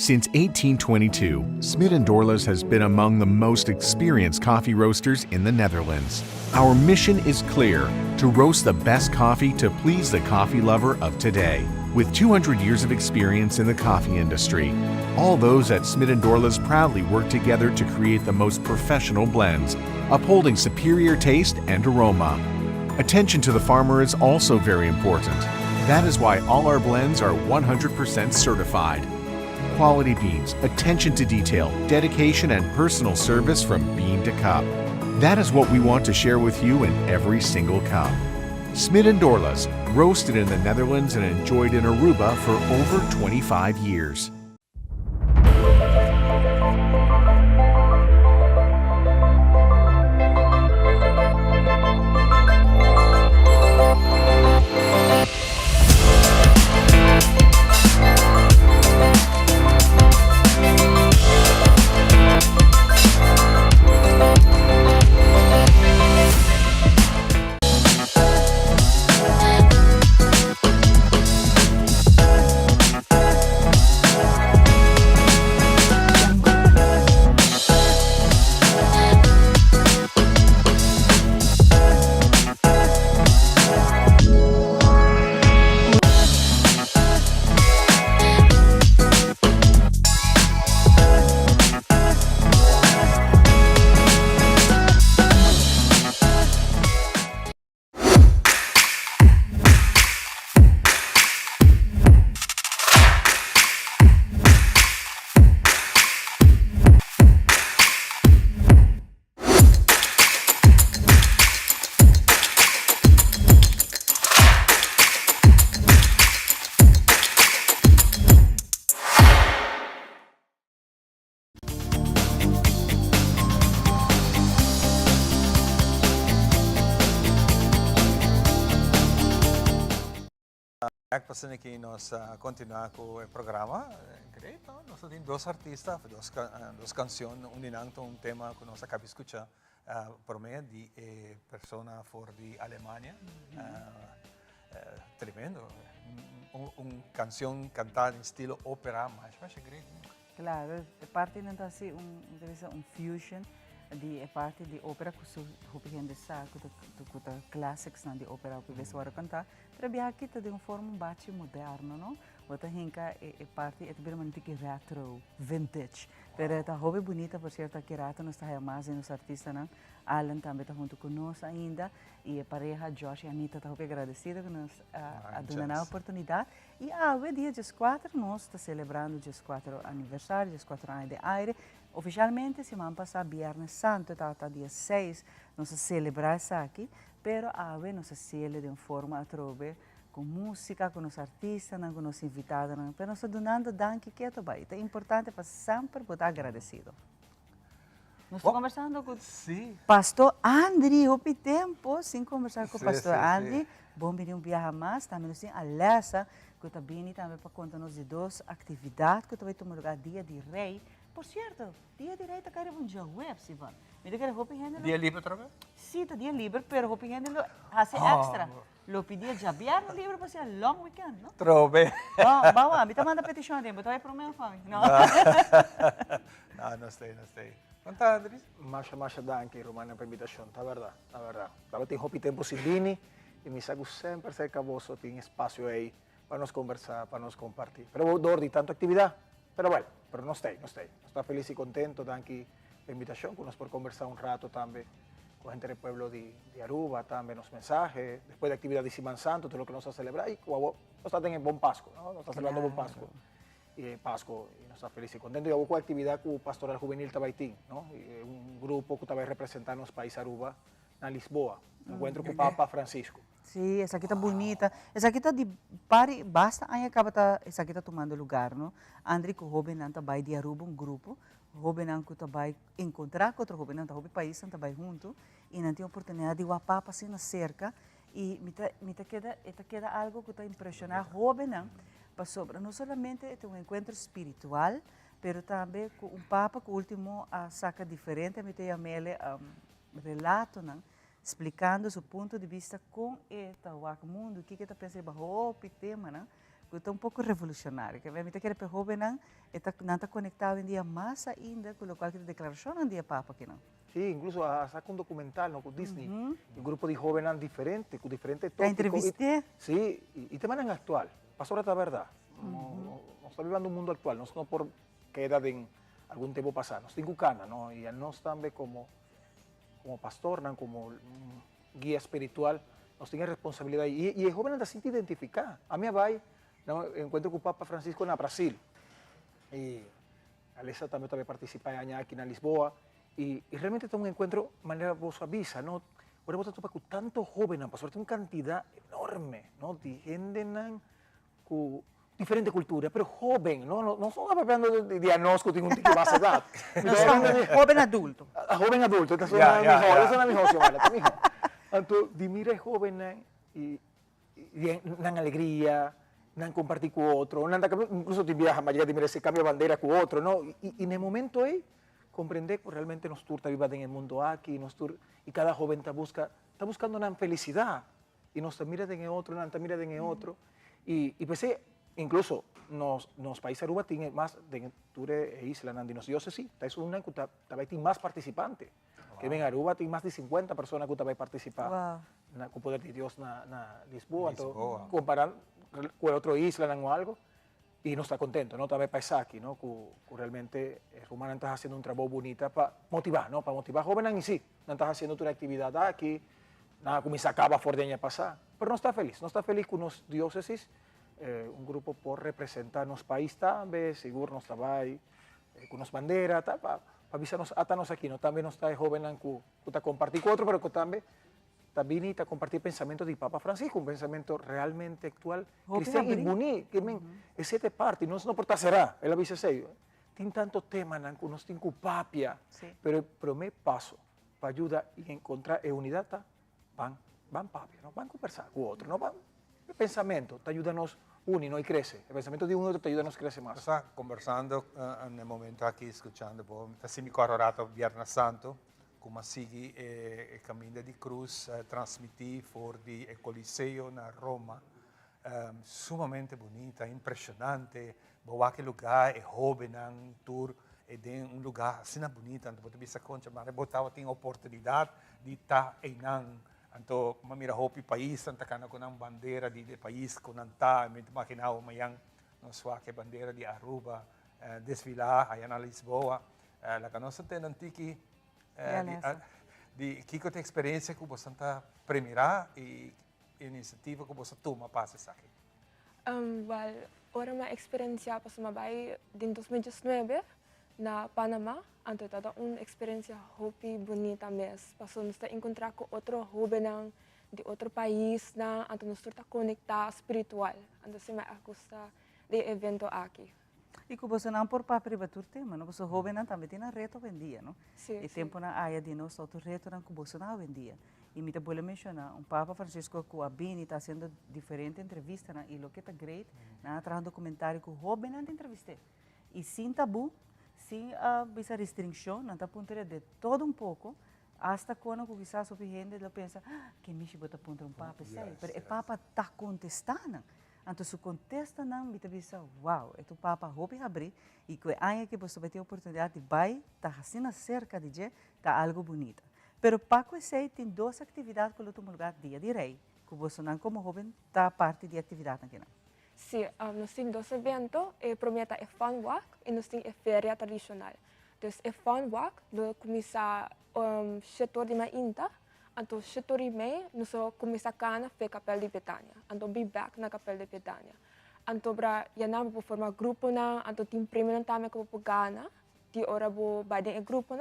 Since 1822, Smit & Dorlas has been among the most experienced coffee roasters in the Netherlands. Our mission is clear: to roast the best coffee to please the coffee lover of today. With 200 years of experience in the coffee industry, all those at Smit & Dorlas proudly work together to create the most professional blends, upholding superior taste and aroma. Attention to the farmer is also very important. That is why all our blends are 100% certified. Quality beans, attention to detail, dedication, and personal service from bean to cup. That is what we want to share with you in every single cup. Smit & Dorlas, roasted in the Netherlands and enjoyed in Aruba for over 25 years. Pasando aqui nós continuar com o programa, great, no? Nós temos dois artistas, duas canções, um tema que nós acabamos de escutar, por meio de pessoa fora de Alemanha, tremendo, canção cantada em estilo ópera, mas é great. Claro, é parte não assim um fusion de parte de ópera que su gente sabe que tá clássicos de ópera que vês agora cantar, trabalhar aqui de uma forma bate moderno, não? Outra hinca é parte é bem muito que retro, vintage, pero é hobby bonita por certo que rata nós está mais nos artistas, não? Alan também está junto conosco ainda e a pareja Josh e Anita está hobby agradecida que nos dando a oportunidade e o dia 14 nós está celebrando o 14 aniversário, 14 anos de aire. Oficialmente, semana passada, Viernes Santo, está dia 6, nós celebramos isso aqui, pero agora nós celebramos de uma forma a trover com música, com os artistas, com os invitados, pero nós estamos dando danke que é é importante para sempre estar agradecido. Nós estamos conversando com o pastor Andri, houve tempo sem conversar com o pastor Andri. Bom vir viajar mais, também nós temos a Lessa, que está vindo também para contar-nos de duas atividades, que vai tomar lugar dia de rei. Por cierto, dia de rei está querendo um dia web, Sivan. Me diga, hope handle. Dia livre outra vez? Sim, está dia livre, pero hope handle hace extra. Lo pedia já viernes livre para ser long weekend, não? Trove. Vamos, me manda petição a tempo, vai para o meu fome. Não. Não sei. Quanta, Andres? Masha danke, Romana, per invitação, tá verdade, tá verdade. Tava tem hopi tempo si vini, e me sago sempre cerca vosso, tem espaço aí para nos conversar, para nos compartir. Pero vou dor de tanta atividade, pero bueno, pero não sei. Estou feliz e contento, danke a invitação, que nós por conversar um rato também com a gente do pueblo de Aruba, também nos mensajes, depois da atividade de Simão Santo, tudo o que nós vamos celebrar, e nós estamos em Bom Pasco, nós estamos celebrando Bom Pasco. E Pasco, e nós estamos felizes e contentes. E com a atividade com o Pastoral Juvenil Tabaitim, um grupo que estava representando os países Aruba na Lisboa, encontro com o Papa Francisco. Sim, essa aqui está bonita. Essa aqui está de pare, basta aí acaba essa aqui está tomando lugar, não? Andri com o Robin não está de Aruba um grupo, Robin não está encontrar com outro Robin não está país não está junto e não tem oportunidade de wapar assim na cerca e me queda algo que está impressionar Robin não para sobre não somente é um encontro espiritual, pero também com um Papa que o último saca diferente, me tem a mele relato não explicando seu ponto de vista com o mundo, o que está pensando sobre o tema, né? que é um pouco revolucionário, que a gente quer que o jovem não está conectado em dia mais ainda com o qual que declaração um dia papa que não. Sí, incluso saca un documental, ¿no? Con Disney, un grupo de jóvenes diferentes, con diferentes La tópicos. entrevisté. Sí, y te mandan actual, pasó ahora la verdad. No está viviendo un mundo actual, no es por queda de algún tiempo pasado. Nos tengo cana, ¿no? Y nos también como pastor, ¿no? Como guía espiritual, nos tiene responsabilidad. Y el joven anda sin identificar. A mí va, ¿no? Encuentro con Papa Francisco en Brasil. Y Alessa también participa allá aquí en Lisboa. Y realmente es un encuentro, manera vos avisa, ¿no? Ahora vos te con tantos jóvenes, pasó una cantidad enorme, ¿no? De gente con diferente cultura, pero joven, ¿no? No son hablando de diagnóstico de un tipo de base de edad. Joven adulto. Joven adulto, esta es una mejor, entonces, de mira joven y dan alegría, dan compartir con otro, incluso te viaja mañana de mira se cambia bandera con otro, ¿no? Y en el momento ahí, comprender que realmente nos turta vivir en el mundo aquí, y cada joven está buscando una felicidad, y nos mira en el otro, nos mira en el otro, y pues incluso nos países Aruba tienen más de Ture e Isla, en nos diócesis, es una que tiene más participantes, que ven Aruba tiene más de 50 personas que van a participar en el poder de Dios en Lisboa, comparar con otra isla o algo. Y no está contento, ¿no? También aquí, ¿no? Que realmente Rumana está haciendo un trabajo bonito para motivar, ¿no? Para motivar jóvenes en sí. No estás haciendo una actividad aquí, nada como se acaba por de año pasado. Pero no está feliz con los diócesis, un grupo por representar los países también, seguro nos está ahí, con las banderas, para avisarnos, atarnos aquí, ¿no? También nos está joven que está compartir con otro, pero que también necesita compartir pensamientos de Papa Francisco, un pensamiento realmente actual, cristiano y bonito, que es siete partes, no por será, él avisa seis. Tiene tantos temas, que nos tiene papia, pero me paso para ayudar y encontrar unidad, van papia, ¿no? Van a conversar con otro, ¿no? El pensamiento te ayuda a nos unir, ¿no? Y crece, el pensamiento de uno te ayuda a nos crecer más. Estaba conversando en el momento aquí, escuchando, así mi cororato Viernes Santo, como sigue el camino de cruz, transmití por el Coliseo en Roma, sumamente bonita, impresionante, boa aquele lugar é joven, um tour, é de um lugar assim bonito, então você bisa concha, mas botava tem oportunidade de estar em então uma mira hopi país, anta kana com uma bandeira de país com anta, me imaginava uma yang no sua que bandeira de Aruba, desfilar aí na Lisboa, la canossa tem antiki di Kiko te experiência que você está primeira e iniciativa que você toma para essa aqui. Well, ora uma experiência para sumabay din 2019 na Panama, anto tada uma experiência hopi bonita mes, paso nos ta encontrar com outro jovem de outro país na, anto nos ta conectar espiritual, anto se me acosta de evento aqui. E que você não por para privatur tema, não? Você jovem também tem reto vendia, não? Sim. E tempo na área de nós outro reto não que você não vendia. E me te pode mencionar, Papa Francisco que a Bini está fazendo diferente entrevista, e o que está great, na traz documentário que o jovem não entrevistei. E sem tabu, sem essa restrição, não está ponto de todo pouco, hasta quando que quizás o gente lo pensa, que me bota ponto Papa, sei, mas o Papa está contestando. Então, se contesta não, me pensa, uau, é o Papa Hopi abrir e que aí que você vai ter a oportunidade de vai, tá assim cerca de je, tá algo bonito. Pero Paco sei tem duas atividades que eu tomo lugar dia de rei, que você não como jovem tá parte de atividade aqui não. Sim, nós temos dois eventos, prometa é Fun Walk e nós temos a feria tradicional. Então, é Fun Walk, nós começa setor de Mainta. Então, setor e meio, nós começamos a fazer Capela de Betânia. Então, be back na Capela de Betânia. Então, para nós vamos formar grupo, então, tem prêmio também que vamos ganhar, de hora vamos bater em grupo.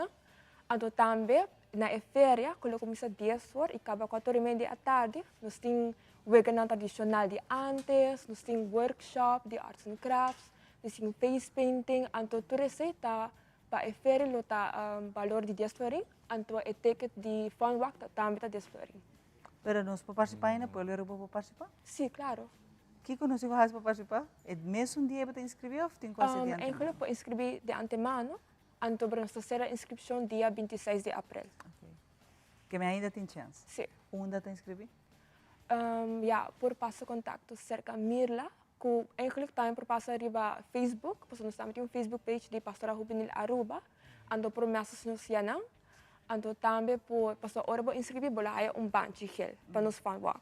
Então, também, na feria, quando começa 10 horas e acaba 4h30 da tarde, nós temos vegan tradicional de antes, nós temos workshop de arts and crafts, nós temos face painting. Então, tudo isso está para a feria, está valor de 10 horas. Então, o ticket de Fun Walk também está desflorindo. Mas nós para participar ainda, pode ir para participar? Sim, claro. O que nós vamos para participar? É mesmo dia para inscrever ou tem coisa de antemano? Enquanto pode inscrever de antemano, então nós teremos a inscrição dia 26 de abril. Okay. Que ainda tem chance? Sim. Onde está inscrever? Por passo contato cerca Mirla que eigenlijk também propassa riba Facebook, porque nós também temos Facebook page de Pastora Juvenil Aruba, ando promessas nos yanang, ando também por pastor Orbo inscrever bola aí banchi gel para nos fan walk.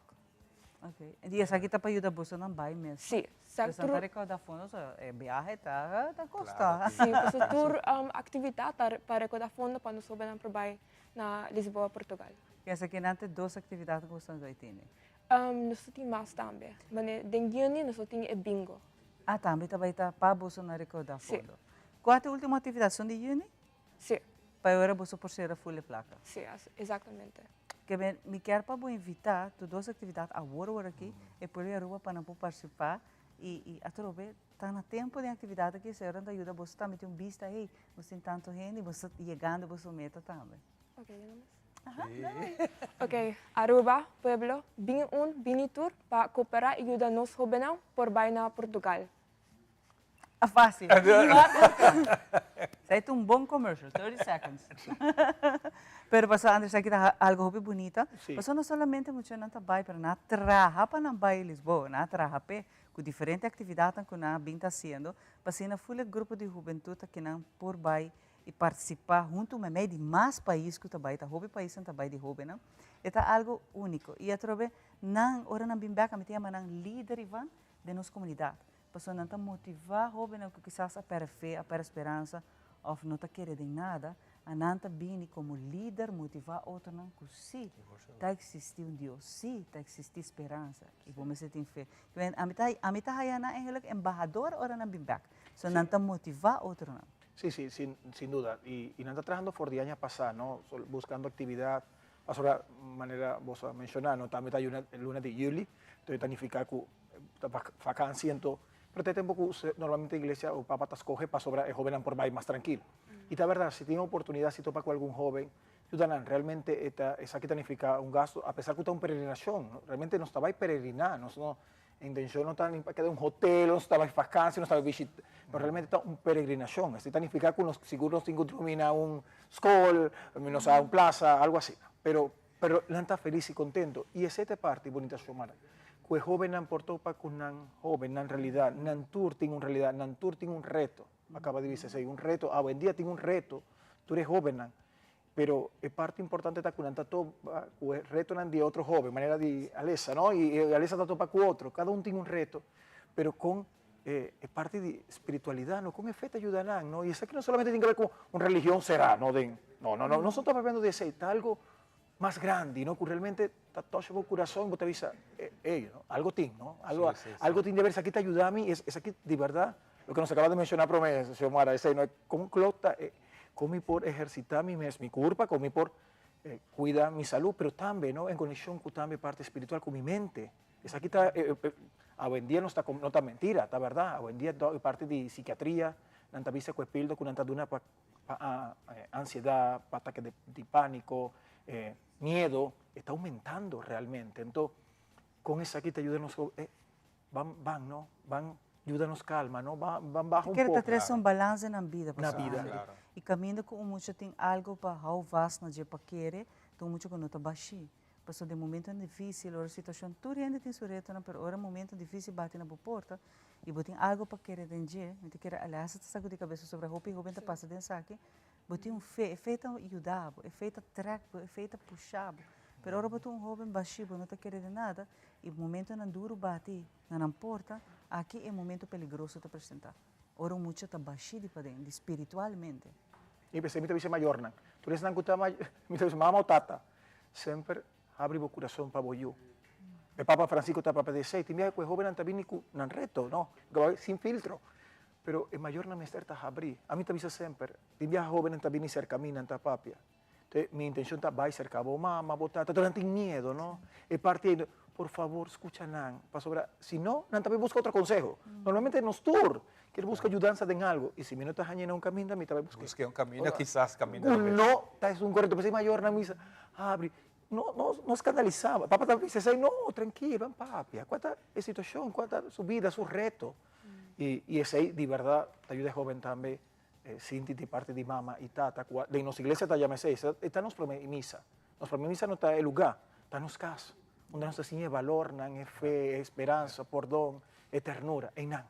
Ok. E essa aqui está para ajudar você não vai mesmo? Sim. Você está recordando fundos, é viagem, tá custa. Sim, porque tour atividade para recordar fundo para nos subir para vai na Lisboa, Portugal. E essa aqui não tem 2 atividades que você vai ter? Nós temos mais também. Mas em Juni nós temos bingo. Ah, também vai estar para você não recordar Sim. fundo. Qual é a última atividade? São de Juni? Sim. Para agora você por ser a full placa? Sim, exatamente. Que me quer para invitar tu 2 atividades agora aqui e por aí Aruba para não participar e a trobe está no tempo de atividade que serão da ajuda você também tem vista aí você tem tanto gente você chegando você meta também. Ok, Ok, Aruba, Pueblo, bini tour para cooperar e ajudar nos jovens por vai na Portugal. Ah, fácil. Isso é um bom commercial, 30 seconds. Pero pasó Andrés aquí algo muy bonito. Sí. Pasó no solamente mucho en Tabay, pero na trabaja para Nambay Lisboa, na trabaja com diferentes atividades que na binta haciendo, pasina full grupo de juventude que na por bay e participar junto com de mais países que Tabay, tá hobby país em Tabay de hobby, não? É algo único. E a trobe nan ora na bimbeca me tinha nan líder Ivan de nossa comunidade. Pasó não tá motivar hobby não que quizás a per fé, a per esperança, of não tá querendo nada. A Nanta Bini como líder motivar outro não que sim, está existir Deus, sim, está existir esperança e vamos ter fé. A mitad haya na eigenlijk embajador ora na bimbak, so Nanta motivar outro não. Sí, sí, sin duda. Y Nanta trabajando por the años pasados, ¿no? Buscando actividad, a otra manera vos a mencionar, ¿no? También hay una el lunes de juli, entonces tanificar que vacancia, pero te tempo que normalmente iglesia o papa te escoge para sobre el joven por más tranquilo. Y la verdad, si tiene oportunidad, si topa con algún joven, ayudan realmente esa que planifica un gasto, a pesar que está una peregrinación, ¿no? Realmente no estaba peregrinar, no intención no está ni para quedar un hotel, no estaba en vacancia, no estaba en visita, pero realmente está una peregrinación. Así planificar con los seguros sin termina un school, no sé, un plaza, algo así. Pero la está feliz y contento. Y esa es parte bonita Xiomara. Que joven nan portó para que un joven en realidad, nan tour tiene una realidad, nan tour tiene un reto. Acaba de decir, un reto, hoy en día tiene un reto, tú eres joven, pero es parte importante de que todo el reto de otro joven, manera de Alesa, ¿no? Y Alesa está todo para otro, cada uno tiene un reto, pero con parte de espiritualidad, ¿no? Con efecto ayudarán, ¿no? Y eso que no solamente tiene que ver con una religión será, ¿no? No son hablando de ese, está algo más grande, ¿no? Que realmente está todo el corazón, vos te avisa, ¿no? Algo tiene, ¿no? Algo tiene de ver, aquí te ayuda a mí, es aquí de verdad. Lo que nos acaba de mencionar, promesa, Xiomara, es cómo comí por ejercitar mi culpa, comí por cuidar mi salud, pero también, ¿no? En conexión con también parte espiritual, con mi mente. Es aquí está, hoy en día no está mentira, está verdad. Hoy en día es parte de psiquiatría, nanta visa con espíritu, con nanta duna ansiedad, ataque de pánico, miedo, está aumentando realmente. Entonces, con esa aquí te ayudan, ¿no? Ayúdanos calma, ¿no? Van bajo un poco. Quero trazer um balance na vida, Na vida, claro. E caminho com muito tem algo para how vast na jepa querer, então muito que não tá baixi. Passou de momento difícil, ou situação tudo ainda tem sureto, não, pero ora momento difícil bate na porta e botem algo para querer dentro, não te quer aliás tá saco de cabeça sobre a roupa e roupa tá passa dentro aqui. Botem fé, é feita ajudar, é feita track, é feita puxar. Pero ora botou joven baixi, não tá querendo nada e momento não duro bate na porta. Aqui é um momento perigoso de apresentar. Ora, muito está baixo de dentro, espiritualmente. E pensei, me dice maior, não. Tu eres não que me dice mamá ou tata, sempre abre o coração para boiú. O Papa Francisco está para dizer, te mira que o jovem não vem com reto, não, sem filtro. Pero o maior não me está a abrir. A mim te dice sempre, te mira jovem não vem ser caminho, não papia. Entonces, mi intención está vai cercar a mamá, botata, tú no tienes miedo, ¿no? Es parte de, por favor, escucha Nan, para sobrar. Si no, Nan también busca otro consejo. Normalmente nos tour, que busca ayudanza en algo. Y si no estás en un camino, también busca. Busque un camino, quizás camino. No, es un correcto, pero mayor, na misa, abre. No escandalizaba. Papá también dice, no, tranquilo, papi, cuánta es situación, cuánta su vida, su reto. Y ese ahí, de verdad, te ayuda joven también. Sinti de parte de mamá y tata, de nuestra iglesia está llamada está nos promesa. Nos promesa no está el lugar, está nos casa, donde nos enseña valor, fe, esperanza, perdón, è ternura, è inan.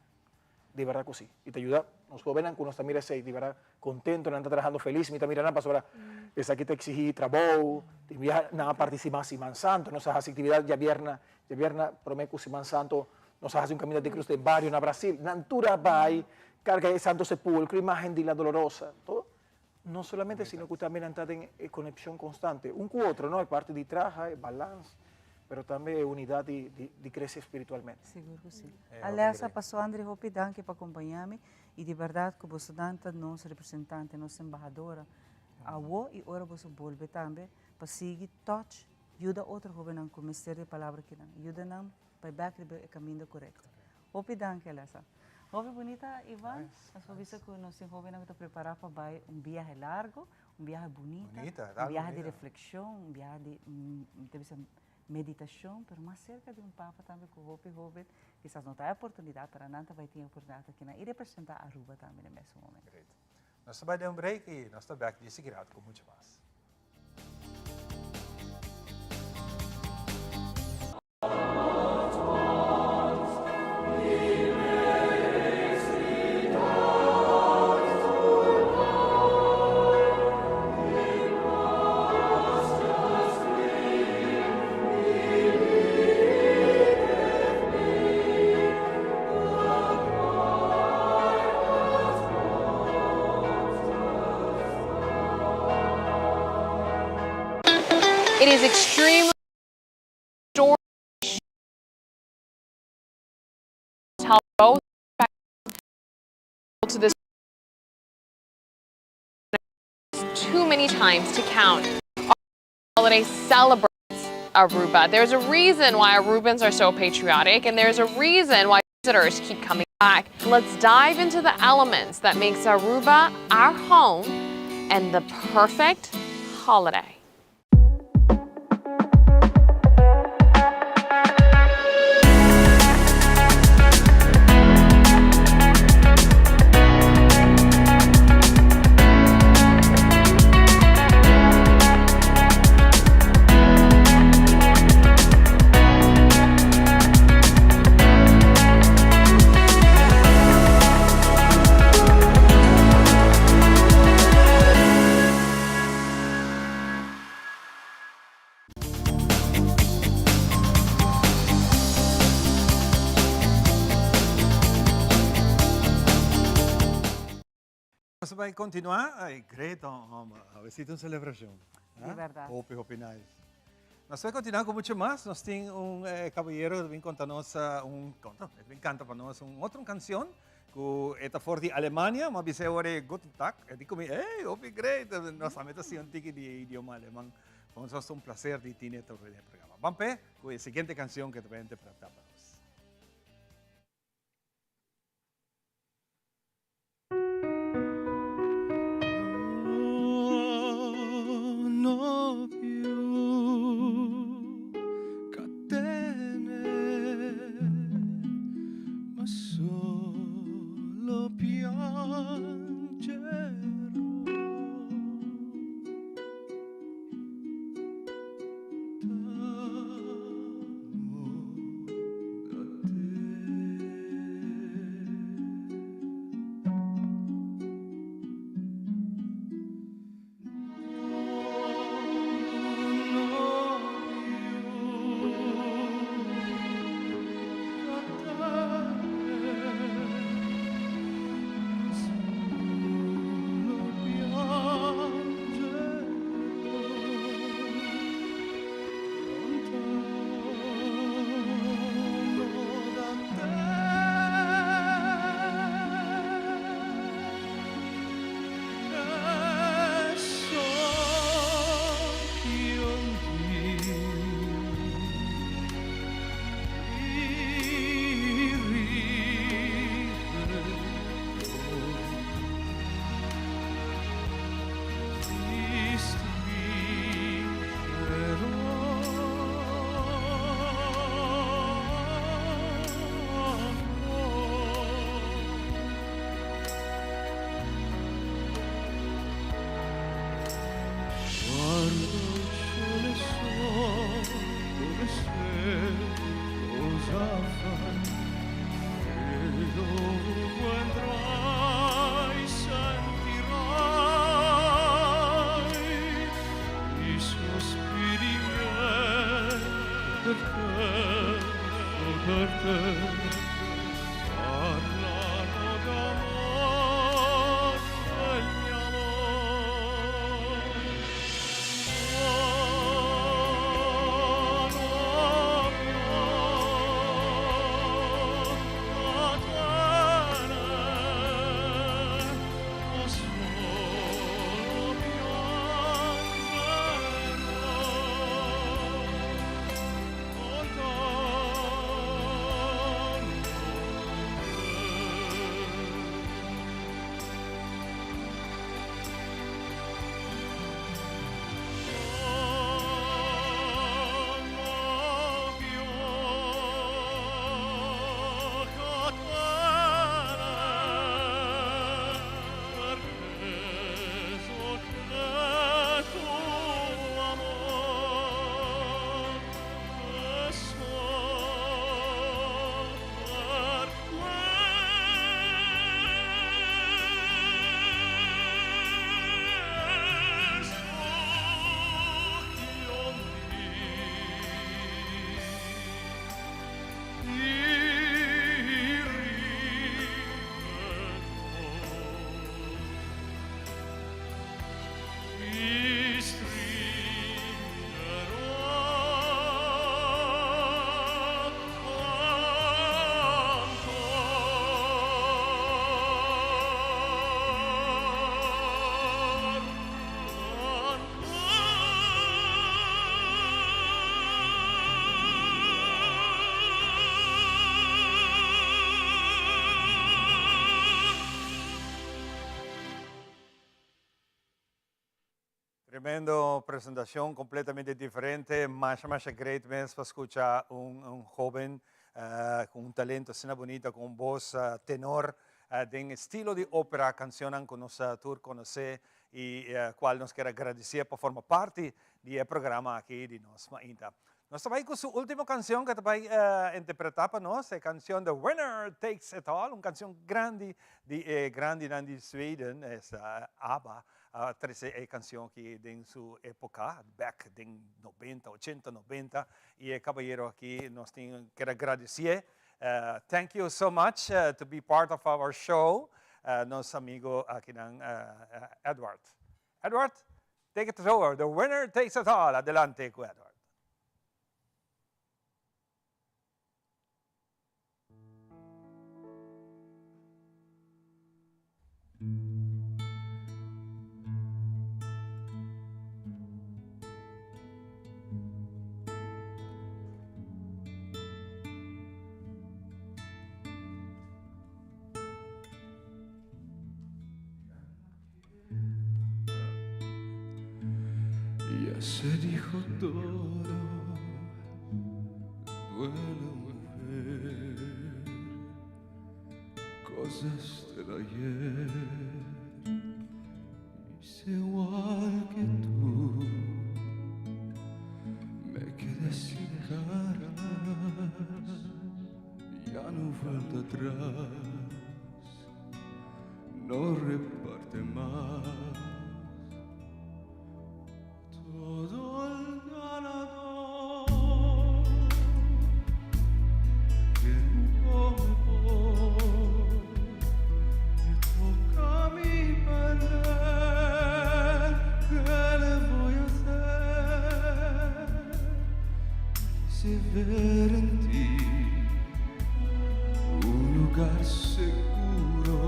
De verdad così. Y te ayuda, nos jovenan que uno está mira sei, de verdad contento, está trabajando feliz, mita mira nada para esa que te exigí trabajo, te envía nada participar Simán Santo, nos hace actividad ya vierna promeco Simán Santo, nos hace un camino de cruz de barrio na Brasil, natura vai, carga de Santo Sepulcro, imagen de la Dolorosa, todo. No solamente, sino que también está en conexión constante, un con otro, ¿no? Es parte de traje, balance, pero também unidade de crescer espiritualmente. Seguro que sim. Aliás, pastor André Hopi, danke para acompanhar-me e de verdade que você danta nossa representante, nossa embajadora, a wo e ora você volve também para seguir touch, ajuda outro jovem a conhecer a palavra que não, ajuda não para back o caminho correto. Hopi, danke, Alessa. Hopi bonita, Ivan, a sua vista que nós jovens estamos preparados para viagem largo, viagem bonita, viagem de reflexão, viagem de meditação, mas mais cerca de papa também com o jovem, quizás não tem oportunidade para nada, vai ter oportunidade aqui e representar a Aruba também no mesmo momento. Great. Nós vamos dar break e nós estamos back de seguida com muito mais. It is extremely tell both to this too many times to count. Our holiday celebrates Aruba. There's a reason why Arubans are so patriotic, and there's a reason why visitors keep coming back. Let's dive into the elements that makes Aruba our home and the perfect holiday. Nós vamos continuar. Great, vai ser uma celebração. De verdade. Hope nice. Nós vamos continuar com muito mais. Nós temos cavalheiro que vem contar-nos vem cantar para nós outra canção que é fora de Alemanha, mas você ora Guten Tag. Eu digo, hey, Hope great. Nós sabemos assim antigo de idioma alemão. Vamos a um prazer de ter este programa. Vamos ver com a seguinte canção que vai interpretar para nós. No più catene, ma solo piangerò. T'amo parlano d'amor degli amor. Tremendo presentación, completamente diferente. Más great mens para escuchar un joven con un talento, cena bonita, con voz tenor, de estilo de ópera, canción que nos tour conoce y cual nos quiere agradecer por formar parte del programa aquí de Nos Mainta. Nos vai con su última canción que vai interpretar para nós, la canción The Winner Takes It All, una canción grande de Sweden, es ABBA. Tre canzoni che in su epoca, back in 90, 80, 90, e caballero qui nos quero agradecer. Thank you so much to be part of our show. Nos amigo aqui Edward. Edward, take it over. The winner takes it all. Adelante con Edward. Ya se dijo todo, duele ver cosas del ayer. Hice igual que tú, me quedé sin ganas, ya no vuelta atrás, no reparte más. Todo el ganador que jugó me toca a mí perder. ¿Qué le voy a hacer? Si ver en ti un lugar seguro,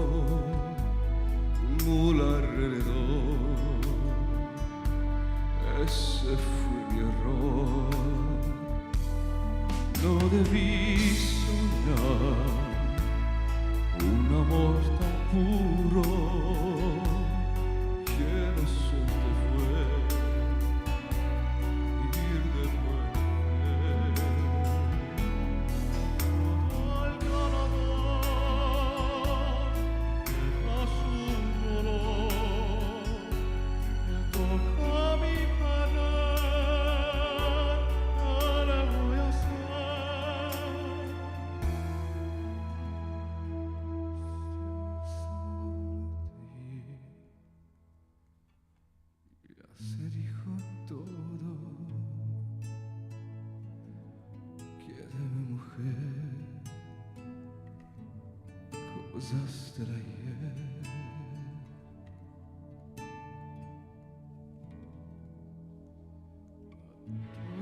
un muro alrededor. Ese fue mi error, no debí soñar un amor tan puro que no se te fue ir de vuelta. Todo el ganador deja su dolor, me toca a mí. cosas del ayer.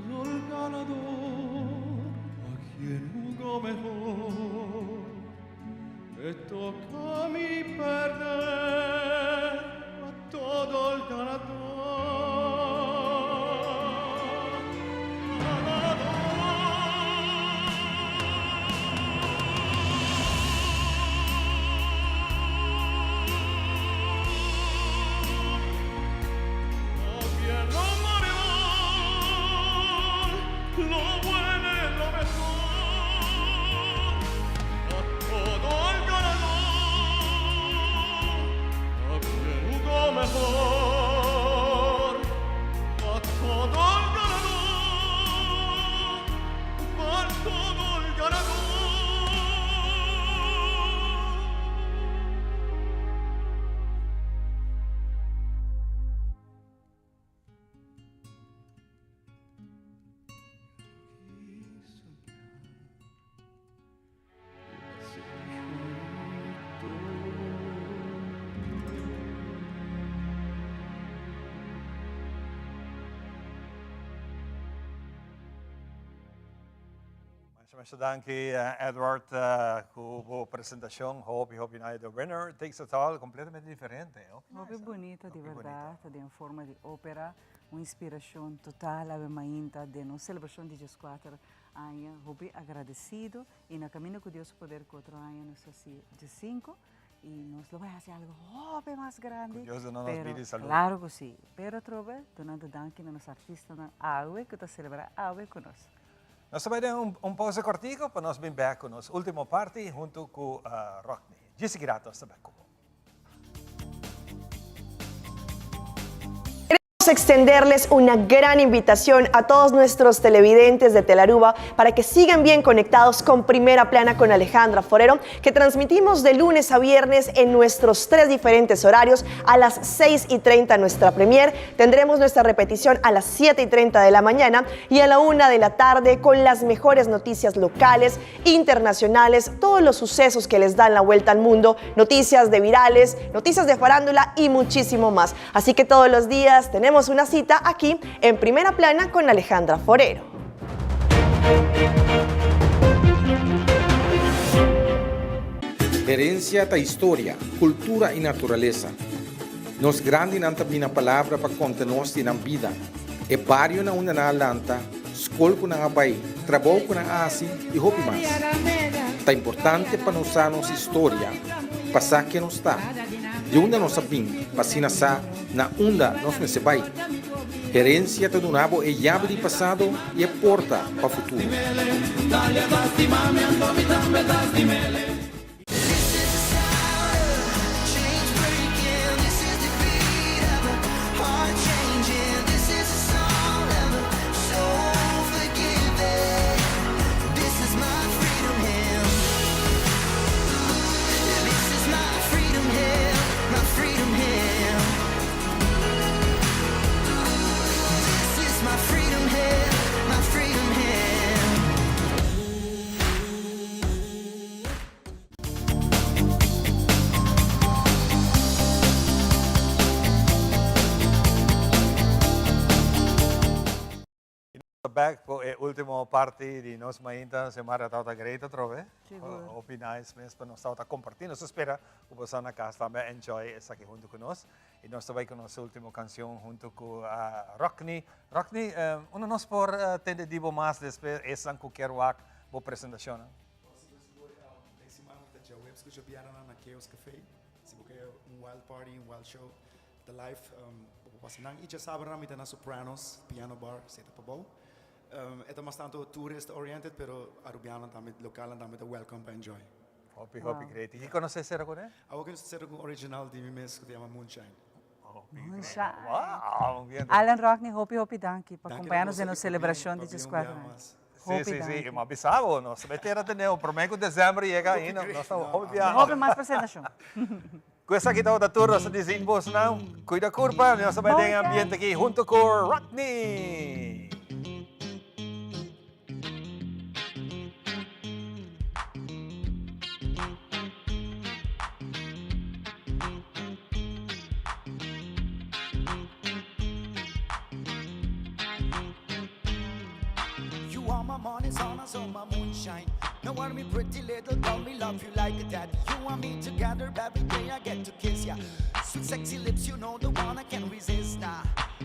Todo el ganador, a quien jugó mejor, me toca a mí perder a todo el ganador. Danke Edward por presentação. Hope the winner takes it all completamente diferente. Hope bonita de verdade, em forma de ópera, uma inspiração total a mainta de nossa celebração de 14 anos. Hope agradecido e na caminho que Deus poder 4 anos assim de 5 e nós lo vai fazer algo hope mais grande. Deus não nos pede saúde. Claro que sim. Pero trove, donando danke nos artistas na água que está celebrar água conosco. Nós vamos dar pausa cortico para nós vir back com nossa última parte junto com Rockney. Disse grato, hasta back. Extenderles una gran invitación a todos nuestros televidentes de Telaruba para que sigan bien conectados con Primera Plana con Alejandra Forero, que transmitimos de lunes a viernes en nuestros 3 diferentes horarios. A las 6:30 nuestra premier, tendremos nuestra repetición a las 7:30 de la mañana y a la 1 de la tarde con las mejores noticias locales, internacionales, todos los sucesos que les dan la vuelta al mundo, noticias de virales, noticias de farándula y muchísimo más. Así que todos los días tenemos una cita aquí en Primera Plana con Alejandra Forero. Herencia da história, cultura e natureza. Nos grande não tem a palavra para contar-nos na vida. É barrio na una na lanta, escola na abai, trabalho na asi e roupa mais. É importante para nós a nossa história, passar que nos está. De onde nós sabemos, para sa na onda nós se vai. Herência do nabo é chave de passado e é porta para o futuro. Back po ultimo parte di nos mainta semana tauta greita trove. Opinais mes para nós tauta compartilhando. Nos espera o você na casa também enjoy essa aqui junto conosco. E nós também com nossa última canção junto com Rockney. Rockney, nós por tende dibo mais después essa qualquer wak bo apresentação. Esse ano da já webs que já vieram na Chaos Café. Se você wild party, wild show, the live pasinang ija sabra mi na Sopranos piano bar seta pabo. Ito bastante tourist oriented pero arubiano tamit local tamit welcome to enjoy. Hopi great. E conhece ser com ele? Eu conheço ser com original de mim mesmo que se chama Moonshine. Moonshine. Wow, bien. Alan Rockney, hopi danke para acompanhar-nos na celebração de 14 anos. Sim, ma bisavo, nós meter até o prometo de dezembro chega aí, nós estamos hopi mais apresentação. Questa aqui está o tour, nós dizemos não, cuida a curva, nós também tem ambiente aqui junto com Rockney. morning sun, so my moonshine. No worry, me pretty little girl, me love you like a daddy. You and me together, every day I get to kiss ya. Sweet sexy lips, you know the one I can't resist now.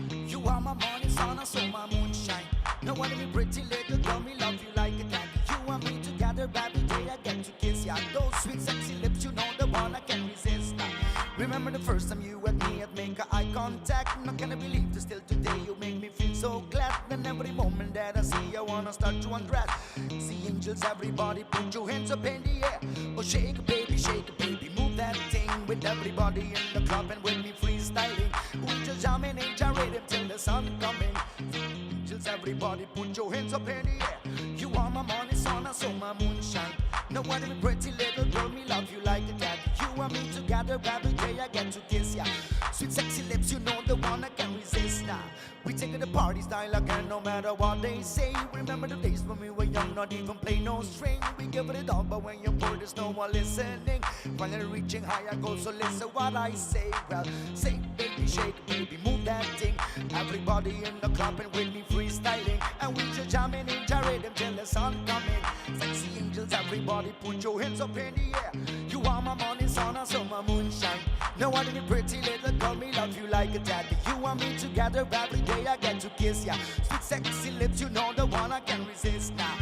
You are my morning sun, so my moonshine. No worry, me pretty little girl, me love you like a daddy. You and me together, every day I get to kiss ya. Those sweet sexy lips, you know the one I can't resist now. Remember the first time you and me had make eye contact. Not gonna believe that still today you make me feel so glad. And every moment that I see you, I wanna start to undress. See angels, everybody put your hands up in the air. Oh shake it baby, move that thing. With everybody in the club and with me freestyling. We just jamming and gyrating till the sun coming. Angels, everybody put your hands up in the air. You are my morning sun, so my moonshine. No one in pretty little girl, me love you like a daddy. You and me together, every day I get to kiss ya. Sweet sexy lips, you know the one I can't resist now. We take it to party style again, no matter what they say. Remember the days when we were young, not even play no string. We give it all, but when you're bored, there's no one listening. Finally reaching higher goals, so listen what I say. Well, say baby, shake baby, move that thing. Everybody in the club and with me freestyling. And we just jamming and gyrating till the sun coming. Sexy angels, everybody put your hands up in the air. You are my morning sun, so my moonshine. No one in the pretty little girl, me love you like a daddy. You and me together, every day I get to kiss ya. Sweet sexy lips, you know the one I can't resist now.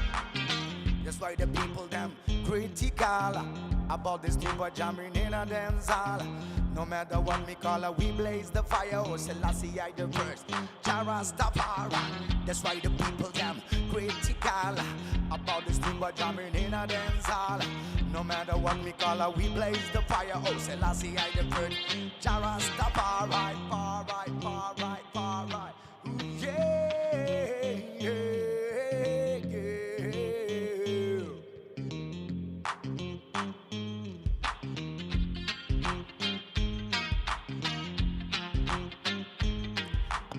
That's why the people them critical about this new boy jamming in a dance hall. No matter what me call her, we blaze the fire. Oh, Selassie, I the first. Jarastafari. That's why the people them critical about this new boy jamming in a dance hall. No matter what me call her, we blaze the fire. Oh, Selassie, I the first. Jarastafari, far right. Yeah, yeah.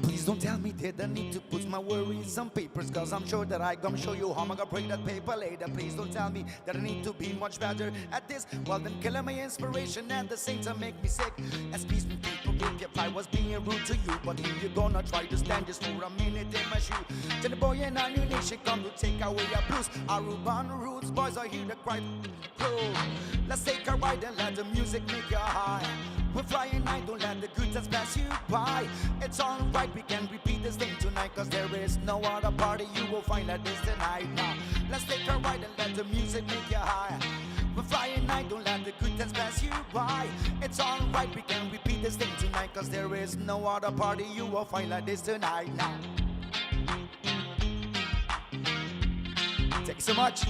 Please don't tell me that I need to put my worries on papers, cause I'm sure that I gonna show you how I'm gonna break that paper later. Please don't tell me that I need to be much better at this. Well then killing my inspiration at the same time make me sick. Excuse me people if I was being rude to you, but here you gonna try to stand just for a minute in my shoe. Tell the boy in our new nation come to take away our blues. Our urban roots boys are here to cry through. Let's take a ride and let the music make you high. We're flying night, don't let the good times pass you by. It's alright, we can repeat this thing tonight, cause there is no other party you will find like this tonight. Now, let's take a ride and let the music make you high. We're flying night, don't let the good times pass you by. It's alright, we can repeat this thing tonight, cause there is no other party you will find like this tonight. Now, thank you so much.